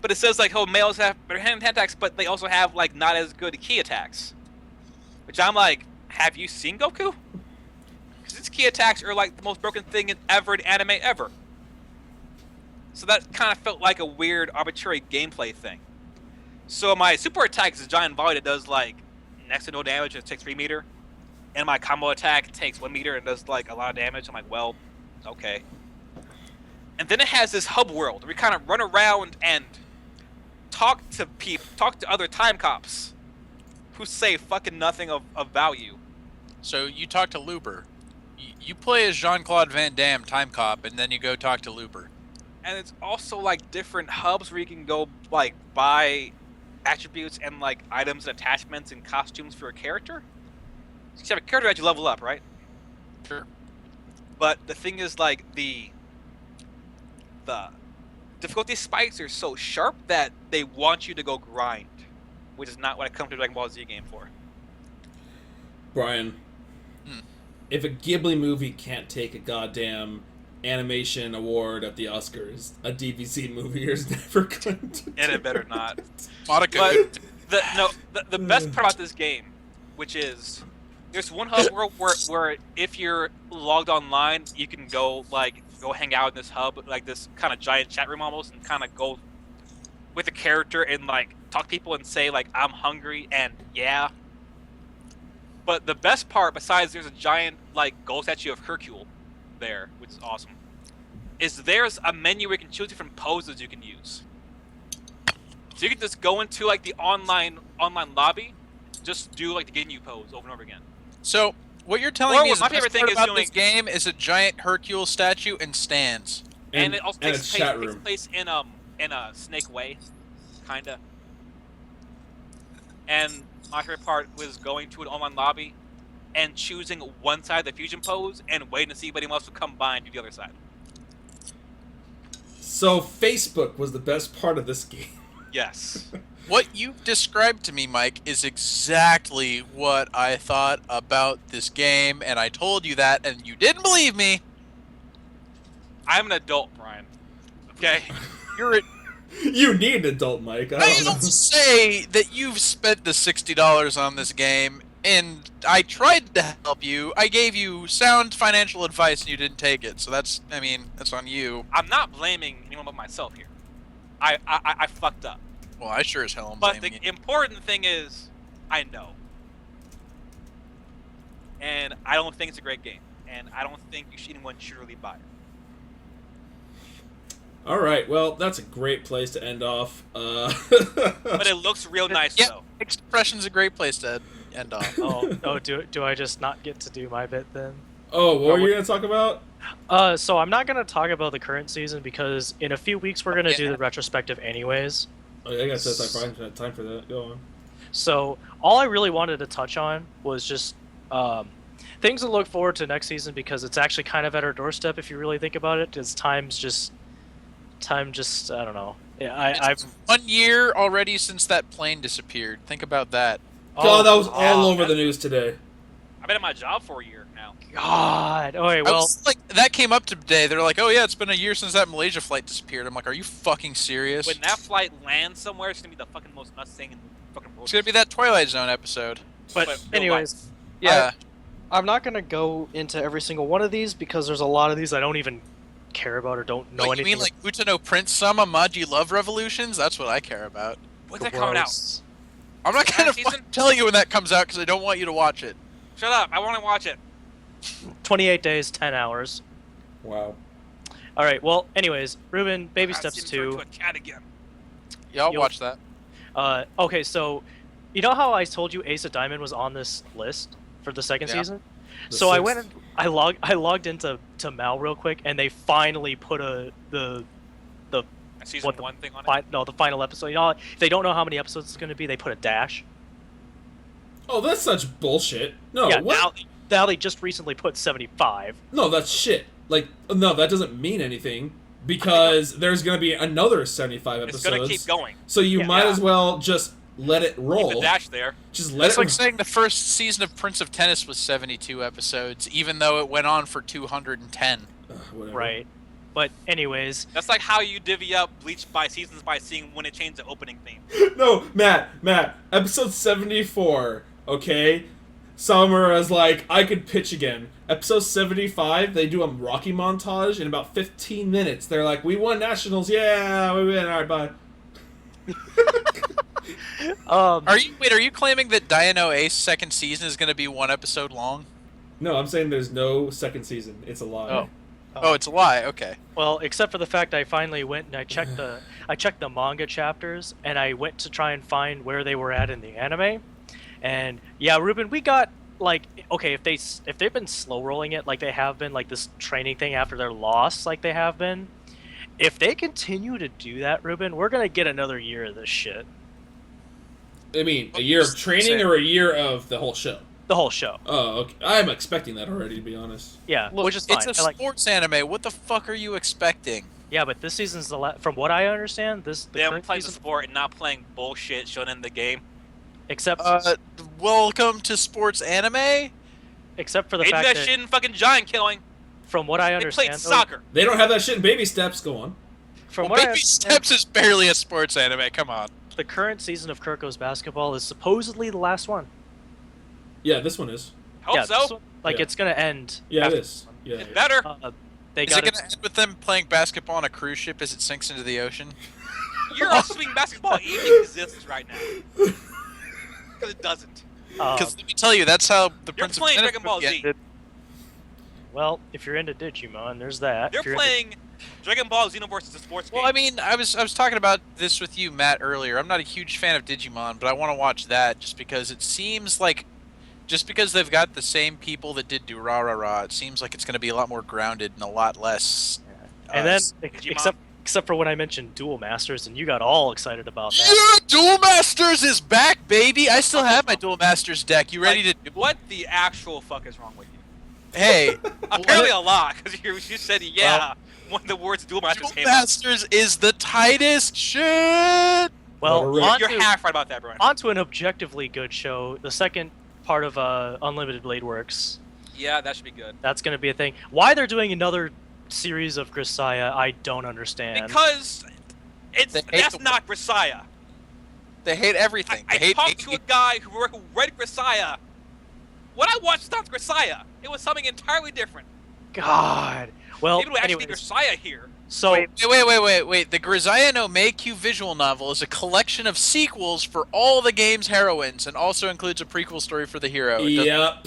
But it says like, oh, males have better hand-to-hand attacks, but they also have like not as good key attacks. Which I'm like, have you seen Goku? Because his key attacks are like the most broken thing in anime ever. So that kind of felt like a weird, arbitrary gameplay thing. So my super attack is a giant volley that does like next to no damage and it takes 3 meter, and my combo attack takes 1 meter and does like a lot of damage. I'm like, well, okay. And then it has this hub world where we kind of run around and talk to other time cops who say fucking nothing of value. So you talk to Looper. You play as Jean-Claude Van Damme, time cop, and then you go talk to Looper. And it's also like different hubs where you can go like buy attributes and like items and attachments and costumes for a character. So you have a character that you level up, right? Sure. But the thing is, like, the difficulty spikes are so sharp that they want you to go grind, which is not what I come to a Dragon Ball Z game for. Brian, if a Ghibli movie can't take a goddamn animation award at the Oscars, a DBZ movie is never going to. And it better not. Monica. But the best part about this game, which is there's one hub where if you're logged online, you can go hang out in this hub, like this kind of giant chat room almost, and kind of go with a character and like talk to people and say like I'm hungry and yeah. But the best part, besides there's a giant like gold statue of Hercule there, which is awesome, is there's a menu where you can choose different poses you can use. So you can just go into like the online lobby, just do like the Ginyu pose over and over again. So what you're telling me is my the favorite best thing part is about doing this game is a giant Hercule statue and stands. And it also takes chat place in a Snake Way, kinda. And my favorite part was going to an online lobby and choosing one side of the fusion pose and waiting to see if anyone else would come by and do the other side. So Facebook was the best part of this game. Yes. What you've described to me, Mike, is exactly what I thought about this game, and I told you that, and you didn't believe me. I'm an adult, Brian. Okay? You're You need an adult, Mike. I I don't know. don't say that you've spent the $60 on this game, and I tried to help you. I gave you sound financial advice, and you didn't take it. So that's on you. I'm not blaming anyone but myself here. I fucked up. Well, I sure as hell am But the blaming you. important thing is, I know. And I don't think it's a great game. And I don't think anyone should really buy it. All right, well, that's a great place to end off. But it looks real nice, Yeah. though. Expression's a great place to end off. Do I just not get to do my bit then? Oh, what were you gonna talk about? So I'm not gonna talk about the current season because in a few weeks we're gonna do the retrospective anyways. Oh, I guess I find time for that. Go on. So all I really wanted to touch on was just things to look forward to next season because it's actually kind of at our doorstep if you really think about it. Because time just I don't know. Yeah, I've 1 year already since that plane disappeared. Think about that. God, that was all over the news today. I've been at my job for a year now. God. Okay, I well, was like, that came up today. They're like, oh yeah, it's been a year since that Malaysia flight disappeared. I'm like, are you fucking serious? When that flight lands somewhere, it's gonna be the fucking most nuts thing in the fucking world. It's gonna be that Twilight Zone episode. but real anyways, Yeah. I'm not gonna go into every single one of these because there's a lot of these I don't even care about or don't know What, you anything. mean like Utano Prince Sama Maji Love Revolutions? That's what I care about. When's that coming out? Gross. I'm not gonna Season? fucking tell you when that comes out because I don't want you to watch it. Shut up! I want to watch it. 28 days, 10 hours. Wow. All right. Well, anyways, Ruben, baby God, steps Sim turned 2. to a cat again. Yeah, I'll You'll- watch that. Okay, so you know how I told you Ace of Diamond was on this list for the second Yeah. season? The So I sixth. went and I logged into Mal real quick, and they finally put the Season What the 1 thing on it. the final episode. You know, if they don't know how many episodes it's going to be, they put a dash. Oh, that's such bullshit. No, yeah, what? now they just recently put 75. No, that's shit. Like, no, that doesn't mean anything because there's gonna be another 75 It's episodes. gonna keep going. So you Yeah. might as well just let it Keep roll. the dash there. Just let It's it. like saying the first season of Prince of Tennis was 72 episodes, even though it went on for 210. Whatever. Right. But anyways, That's like how you divvy up Bleach by seasons by seeing when it changed the opening theme. No, Matt. Episode 74. Okay. Samura's like, I could pitch again. Episode 75, they do a Rocky montage in about 15 minutes. They're like, we won nationals. Yeah, we win. All right, bye. Are you claiming that Dino Ace second season is going to be 1 episode long? No, I'm saying there's no second season. It's a lie. Oh. Oh, it's a lie. Okay. Well, except for the fact I finally went and I checked the manga chapters, and I went to try and find where they were at in the anime. And yeah, Ruben, we got like, okay, if they've been slow rolling it like they have been, like this training thing after their loss like they have been, if they continue to do that, Ruben, we're gonna get another year of this shit. I mean, a year of training or a year of the whole show? The whole show. Oh, okay. I'm expecting that already, to be honest. Yeah, Look, which is fine. it's a sports anime. What the fuck are you expecting? Yeah, but this season's from what I understand, the Them current playing the season, sport and not playing bullshit shown in the game. except Welcome to sports anime. except for the Ain't fact that that shit in fucking giant killing. from what I They understand, played though, soccer. They don't have that shit in Baby Steps. Go on. from Well, what I Baby understand, Steps is barely a sports anime. Come on. the current season of Kurko's Basketball is supposedly the last one. Yeah, this one is. Hope yeah, so. this one- like Yeah. it's gonna end. Yeah, it after is. this one. Yeah. It better. They Is got it going to end with them playing basketball on a cruise ship as it sinks into the ocean? You're assuming basketball even exists right now. Because it doesn't. Because let me tell you, that's how the You're Prince of playing Tennis Dragon Ball movie Z. ended. well, if you're into Digimon, there's that. They're If you're into- playing Dragon Ball Xenoverse is a sports game. Well, I mean, I was talking about this with you, Matt, earlier. I'm not a huge fan of Digimon, but I want to watch that just because it seems like, just because they've got the same people that did Durarara, it seems like it's going to be a lot more grounded and a lot less. and then Digimon. except for when I mentioned Duel Masters, and you got all excited about that. Yeah, Duel Masters is back, baby! I still have my Duel Masters deck. You ready to do What the actual fuck is wrong with you? Hey, Apparently a lot, because you said yeah when the words Duel Masters Duel came out. Masters is the tightest shit! Well, What a on You're to, half right about that, Brian. on to an objectively good show. The second part of Unlimited Blade Works. Yeah, that should be good. That's going to be a thing. Why they're doing another series of Grisaya, I don't understand. Because They hate that's the- not Grisaya. They hate everything. I They hate talked to a guy who read Grisaya. What I watched not Grisaya. It was something entirely different. God. Well, Maybe we actually need anyways, Grisaya here. so Wait. The Grisaya no Meikyu visual novel is a collection of sequels for all the game's heroines and also includes a prequel story for the hero. It doesn't- Yep.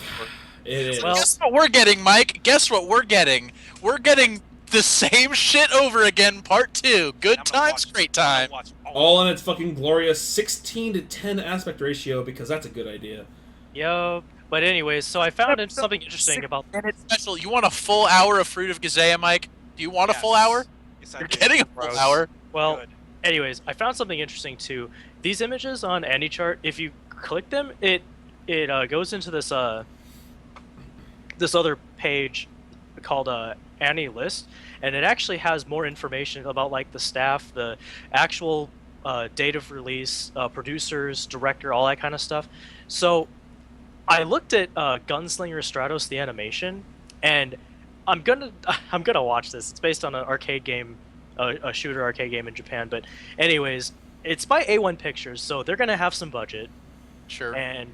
It is. Well- Guess what we're getting, Mike? Guess what we're getting? We're getting the same shit over again, part 2. Good I'm gonna times, watch- great I'm gonna time. watch all in its fucking glorious 16:10 aspect ratio because that's a good idea. yo. But anyways, so I found something interesting about. Special. You want a full hour of Fruit of Gazea, Mike? Do you want a full hour? Yes, I You're do. getting a full Gross. hour. Well, Good. anyways, I found something interesting too. These images on AnyChart, if you click them, it goes into this this other page called Annie List, and it actually has more information about like the staff, the actual date of release, producers, director, all that kind of stuff. So I looked at Gunslinger Stratos, the animation, and I'm gonna watch this. It's based on an arcade game, a shooter arcade game in Japan. But anyways, it's by A1 Pictures, so they're gonna have some budget. Sure. And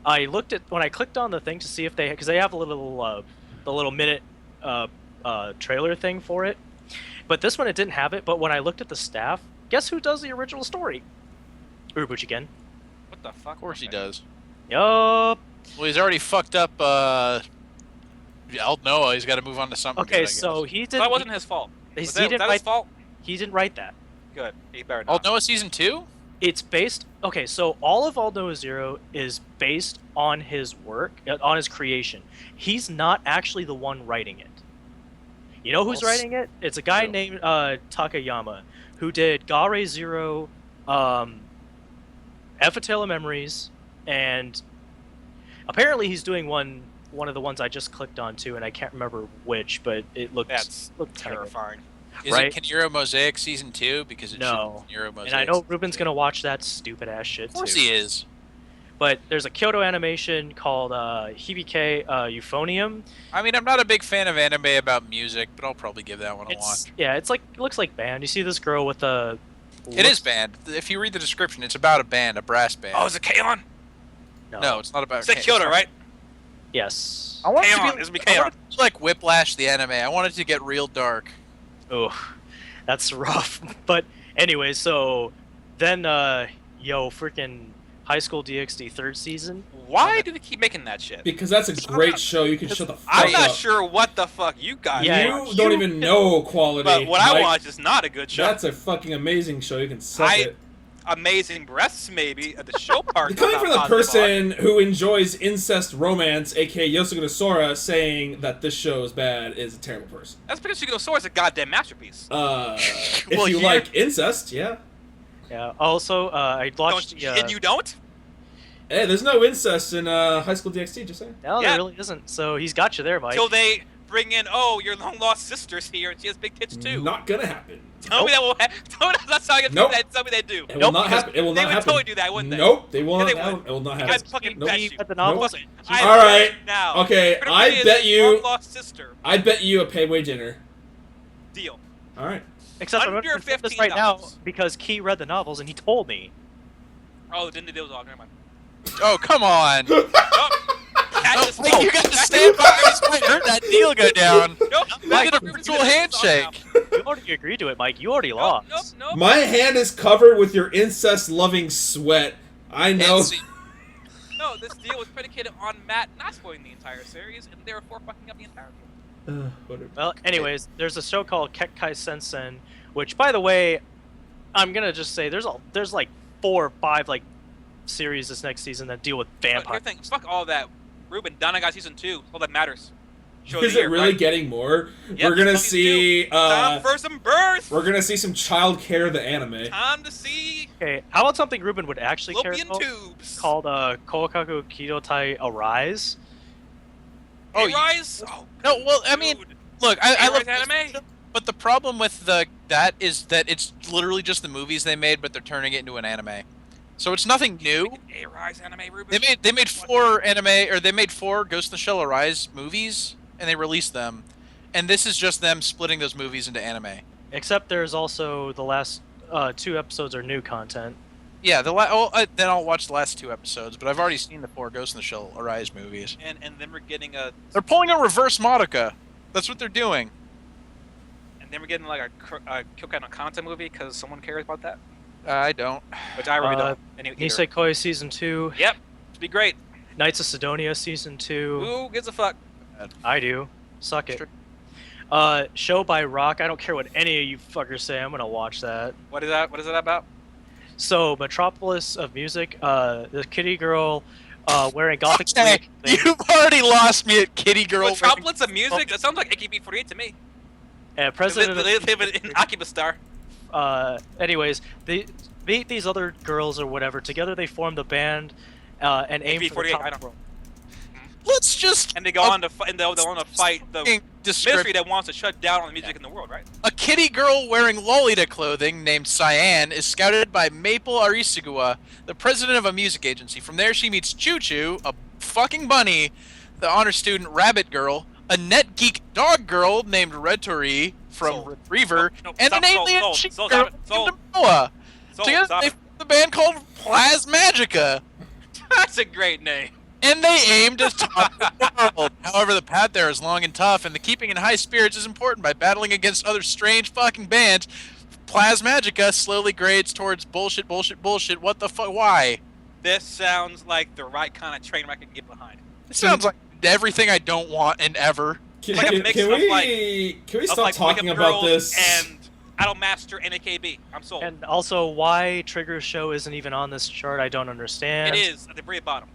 I looked at when I clicked on the thing to see if because they have a little the little minute trailer thing for it. But this one it didn't have it. But when I looked at the staff, guess who does the original story? Urubuchigen. What the fuck? Of course he does. Yup. Well, he's already fucked up. Noah. He's got to move on to something. Okay, good, I so guess. he So did. that wasn't his fault. he Was that didn't his write. fault? He didn't write that. Good. He better Old not. Noah season 2. It's based. Okay, so all of All Noah Zero is based on his work, on his creation. He's not actually the one writing it. You know who's Well, writing it? It's a guy no. named Takayama, who did Gare Zero, F A Tale of Memories, and apparently he's doing one of the ones I just clicked on too, and I can't remember which, but it looked That's looked kinda good. terrifying. Is Right? it Kaniro Mosaic season 2? Because it No. should be Kaniro Mosaic. And I know season Ruben's 2. gonna watch that stupid ass shit Of course too. he is. But there's a Kyoto animation called Hibike Euphonium. I mean, I'm not a big fan of anime about music, but I'll probably give that one a watch. It's like it looks like band. You see this girl with a. It is band. If you read the description, it's about a band, a brass band. Oh, is it K-On? no, it's not about. It's like Kyoto, right? Yes. I want it to K-On! be, This will be I want K-On! it to be like Whiplash, the anime. I want it to get real dark. Oh, that's rough. But anyway, so then yo, freaking High School DxD third season. Why do they keep making that shit? Because that's a great show. You can shut the fuck I'm up. not sure what the fuck you guys Yeah, watch. You don't even know quality. But what I Mike. watch is not a good show. That's a fucking amazing show. You can suck it. Amazing breasts, maybe, at the show part. Coming from the person who enjoys incest romance, aka Yosuke Sora, saying that this show is bad is a terrible person. That's because Shigeo is a goddamn masterpiece. If Well, you yeah. like incest, yeah. Yeah. Also, I watched. And you don't? Hey, there's no incest in High School DxD, just saying. No, Yeah. there really isn't. So he's got you there, Mike. Till they bring in, oh, your long lost sister's here, and she has big tits too. Not gonna happen. Tell me that will happen. That's how I can Nope. tell me they do. It will not happen. It will They not would happen. totally do that, wouldn't they? Nope, they will Yeah, not they happen. would. It will not I happen. fucking Nope. bet He you. read the novels. Nope. I All right. Now. Okay, Critically I is bet you. long lost sister. I bet you a pay-way dinner. Deal. All right. Except I'm Under going to this right $15. now because Key read the novels and he told me. Oh, didn't they do it all? Never mind. Oh, come on. That Oh, is- Mike, you got to stand by this. I heard that deal go down. Nope. Make it a Nope. virtual Nope. handshake. You already agreed to it, Mike. You already Nope. lost. Nope. Nope. My hand is covered with your incest-loving sweat. I know. And see- No, this deal was predicated on Matt not spoiling the entire series, and therefore fucking up the entire deal. Whatever. Well, anyways, there's a show called Kekkai Sensen, which, by the way, I'm gonna just say there's like 4 or 5 like series this next season that deal with But here's vampires. the thing, fuck all that. Ruben, Donna got season 2. All that matters. Show of Is the it year, really right? getting more? Yep, We're gonna season 2. see. Time for some birth. We're gonna see some Child Care the anime. Time to see Okay, how about something Ruben would actually care Lopian about? tubes. Called Kokaku Kidotai Arise. Oh, Rise. Oh, No, well, I mean, dude. look, I love A-Rise anime. But the problem with that is that it's literally just the movies they made, but they're turning it into an anime. So it's nothing new. A-Rise anime, Ruben. They made 4 anime, or they made 4 Ghost in the Shell Arise movies, and they released them. And this is just them splitting those movies into anime. Except there's also the last 2 episodes are new content. Yeah, then I'll watch the last 2 episodes, but I've already seen the 4 Ghost in the Shell Arise movies. And then we're getting a They're pulling a reverse Madoka. That's what they're doing. like a Kyokai no Kanata movie because someone cares about that, I don't. which I really Uh, don't. Either. Nisekoi Season 2, Yep, it'd be great. Knights of Sidonia Season 2. Who gives a fuck? I do. Suck it. Sure. Show by Rock. I don't care what any of you fuckers say. I'm gonna watch that. What is that? What is that about? So, Metropolis of Music. The kitty girl wearing gothic. Okay, you've already lost me at Kitty Girl. Metropolis of music. That sounds like AKB48 to me. President. They live in Akiba Star. Anyways, they meet these other girls or whatever. Together they form the band and aim for the AKB48. top I don't. role. Let's just And they go on to fight. They'll on to fight the fucking ministry description. that wants to shut down all the music in the world, right? A kitty girl wearing Lolita clothing named Cyan is scouted by Maple Arisagawa, the president of a music agency. From there, she meets Choo Choo, a fucking bunny, the honor student Rabbit Girl, a net geek dog girl named Retori from Sold. Retriever, Nope, and stop, an sold, alien sold, chick sold, girl stop it, sold. named Noah. So Together, stop they it. formed a band called Plasmagica. That's a great name. And they aim to top the world. However, the path there is long and tough, and the keeping in high spirits is important. By battling against other strange fucking bands, Plasmagica slowly grades towards bullshit, bullshit, bullshit. What the fuck? Why? This sounds like the right kind of train wreck I can get behind. It sounds like everything I don't want and ever. Can, Like a can, mix can of, we like- can we Of, stop like, talking Wake Up about Girls this? And Idolmaster and AKB. I'm sold. And also, why Trigger's show isn't even on this chart, I don't understand. It is at the very bottom.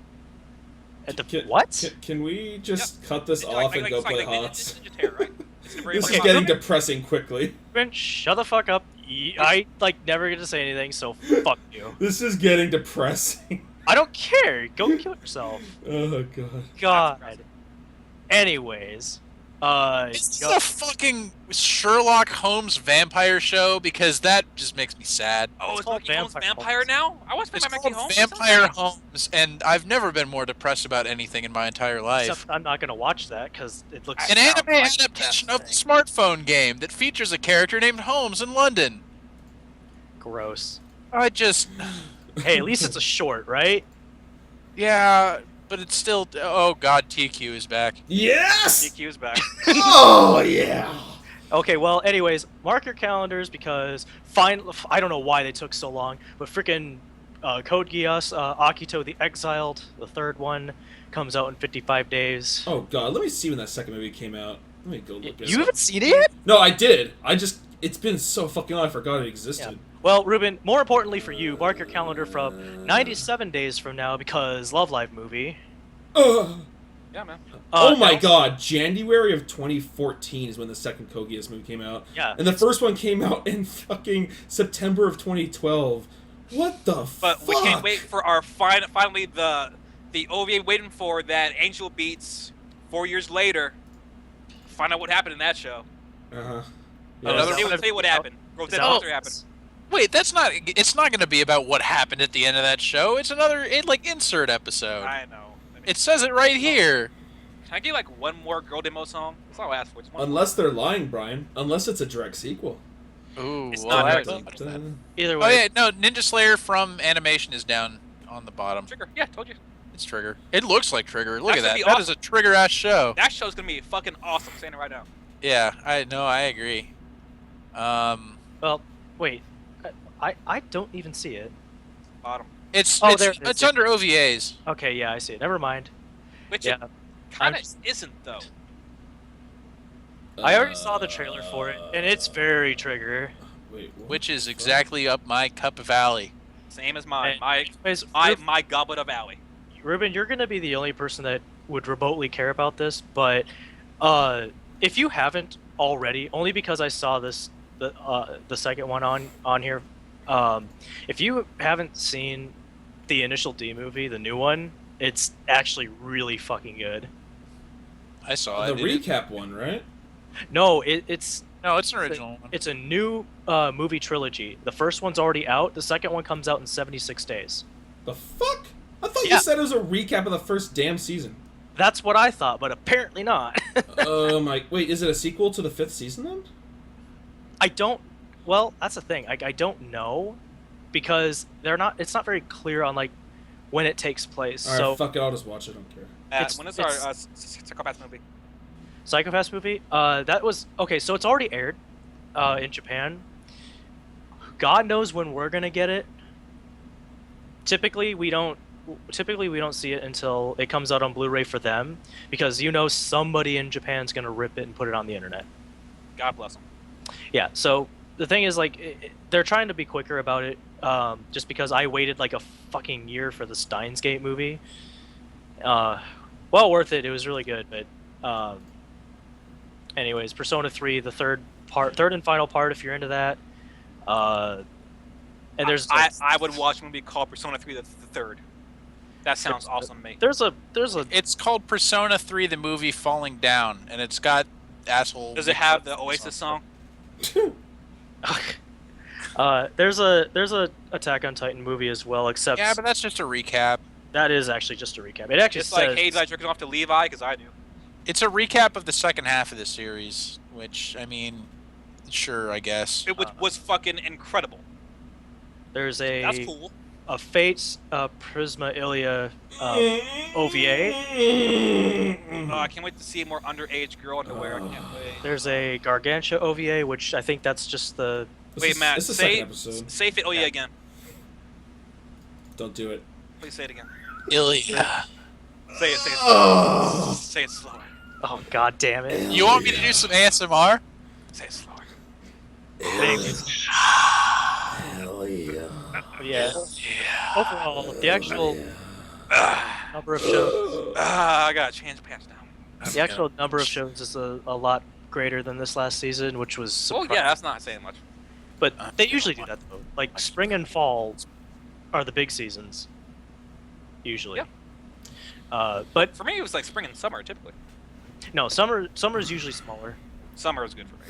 At the Can- what? Can we just cut this It's off and go it's play like Hots? Ninja Terror, right? It's the very This very is bottom. getting depressing quickly. Ben, shut the fuck up. I like never get to say anything, so fuck you. This is getting depressing. I don't care. Go kill yourself. Oh god. God. Anyways, Is this a fucking Sherlock Holmes vampire show? Because that just makes me sad. Oh, It's it's called Mickey Holmes Vampire Vampire Holmes. now? I was It's playing my called Mickey Holmes. Vampire Holmes, and I've never been more depressed about anything in my entire life. except I'm not gonna watch that because it looks. An Sounds anime like the adaptation best of the smartphone game that features a character named Holmes in London. gross. I just, Hey, at least it's a short, right? yeah, but it's still. Oh God, TQ is back. Yes! DQ's back. Oh yeah! Okay, well, anyways, mark your calendars because I don't know why they took so long, but freaking Code Geass, Akito the Exiled, the third one, comes out in 55 days. Oh god, let me see when that second movie came out. Let me go look at You it. haven't seen it yet? No, I did. It's been so fucking long, I forgot it existed. Well, Ruben, more importantly for you, mark your calendar from 97 days from now because Love Live movie. Ugh. Yeah, man. Oh my no. god, January of 2014 is when the second Code Geass movie came out. Yeah. And the first one came out in fucking September of 2012. What the fuck? But we can't wait for our finally the OVA waiting for that Angel Beats 4 years later. Find out what happened in that show. Uh-huh. Another They one would say what happened. Rosetta Oh. Monster happened. Wait, that's not. It's not going to be about what happened at the end of that show. It's another insert episode. I know. I mean, It says it right here. can I get like one more girl demo song? That's all I asked for. Just one Unless they're lying, Brian. Unless it's a direct sequel. Ooh, It's well, not I direct don't sequel. know that. Either Oh way, yeah, no, Ninja Slayer from animation is down on the bottom. Trigger. Yeah, told you. It's Trigger. It looks like Trigger. Look That's at that. gonna be That awesome. is a Trigger ass show. That show's gonna be fucking awesome. I'm saying it right now. Yeah, I agree. well, wait. I don't even see it. Bottom. It's Oh, it's there it is, it's yeah. under OVAs. Okay, yeah, I see it. Never mind. Which Yeah. it kind I'm of isn't though. I already saw the trailer for it, and it's very Trigger. Wait, what? Which is exactly up my cup of alley. Same as mine. Hey, Anyways, My goblet of alley. Ruben, you're gonna be the only person that would remotely care about this, but if you haven't already, only because I saw the second one on here, if you haven't seen the Initial D movie, the new one, it's actually really fucking good. I saw The it. recap one, right? No, it's No, it's an original one. it's a new movie trilogy. The first one's already out. The second one comes out in 76 days. The fuck? I thought Yeah. you said it was a recap of the first damn season. That's what I thought, but apparently not. Oh my... Wait, is it a sequel to the 5th season then? I don't. Well, that's the thing. I don't know because they're not. It's not very clear on like when it takes place. Alright, So fuck it, I'll just watch it, I don't care. When is our Psychopath movie? Psychopath movie. That was okay. So it's already aired in Japan. God knows when we're gonna get it. Typically, we don't see it until it comes out on Blu-ray for them because somebody in Japan's gonna rip it and put it on the internet. God bless them. Yeah. So the thing is, like, they're trying to be quicker about it. Just because I waited like a fucking year for the Steins Gate movie. Well worth it. It was really good, but anyways, Persona 3, the third and final part, if you're into that. And there's I would watch a movie called Persona 3 the third. That sounds awesome to me. there's a It's called Persona 3: The Movie Falling Down, and it's got asshole. Does it have the Oasis song? there's a Attack on Titan movie as well, except Yeah, but that's just a recap. that is actually just a recap. It actually It's like, says, hey, did I jerk it off to Levi? Because I do. It's a recap of the second half of the series, which I mean, sure, I guess. It was fucking incredible. there's That's a cool. Fates Prisma Ilia OVA. I can't wait to see more underage girl underwear. I can't wait. There's a Gargantua OVA, which I think that's just the. Wait, Matt, It's the say second episode. say it. Oh yeah, again. Don't do it. Please say it again. Ilya. Say it. Say it. Oh. Say it slower. Oh god damn it! You want me to do some ASMR? Say it slower. Hell yeah. Yeah. Overall, the actual number of shows, I gotta change pants now. the actual number of shows is a lot greater than this last season, which was. Oh yeah, that's not saying much. But they usually do that though. Like spring and fall are the big seasons. Usually. Yeah. But For me, it was like spring and summer typically. no, summer is usually smaller. Summer was good for me.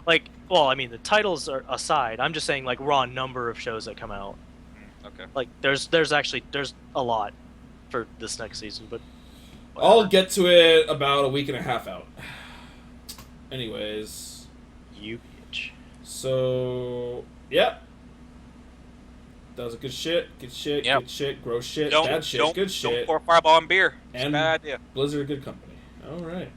Like, well, I mean, the titles are aside. I'm just saying, like, raw number of shows that come out. Okay. Like, there's a lot for this next season, but I'll get to it about a week and a half out. Anyways, you bitch. so yeah, that was a good shit, Yep. good shit, gross shit, Don't bad shit, don't good don't shit, pour Fireball on beer. It's a and bad idea. Blizzard, good company. All right.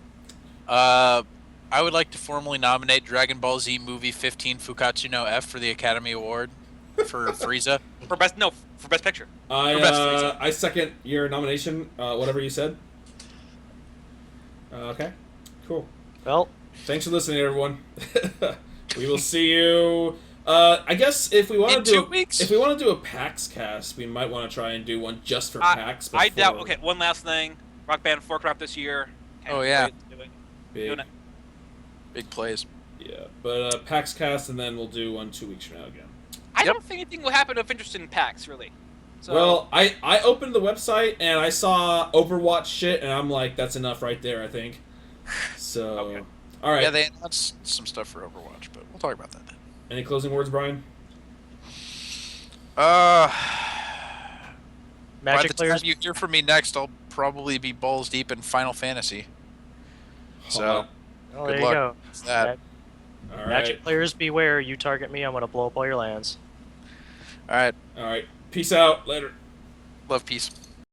I would like to formally nominate Dragon Ball Z Movie 15 Fukatsu no F for the Academy Award. for Frieza. for best picture. I second your nomination. Whatever you said. Okay, cool. Well, Thanks for listening, everyone. We will see you. I guess if we want In to do 2 weeks? if we want to do a PAX cast, we might want to try and do one just for PAX. I doubt. before Okay, one last thing. Rock Band 4 crop this year. Oh, yeah. Big, Doing it. Big plays. yeah, but PAX cast, and then we'll do one 2 weeks from now again. I Yep. don't think anything will happen of interest in PAX, really. So, Well, I opened the website and I saw Overwatch shit, and I'm like, that's enough right there, I think. So, Okay. all right. Yeah, they announced some stuff for Overwatch, but we'll talk about that then. Any closing words, Brian? By Magic the players. time you hear from me next, I'll probably be balls deep in Final Fantasy. So, Oh, good there luck. you go. with that. All right. Magic players beware. You target me, I'm gonna blow up all your lands. All right. All right. Peace out. Later. Love, peace.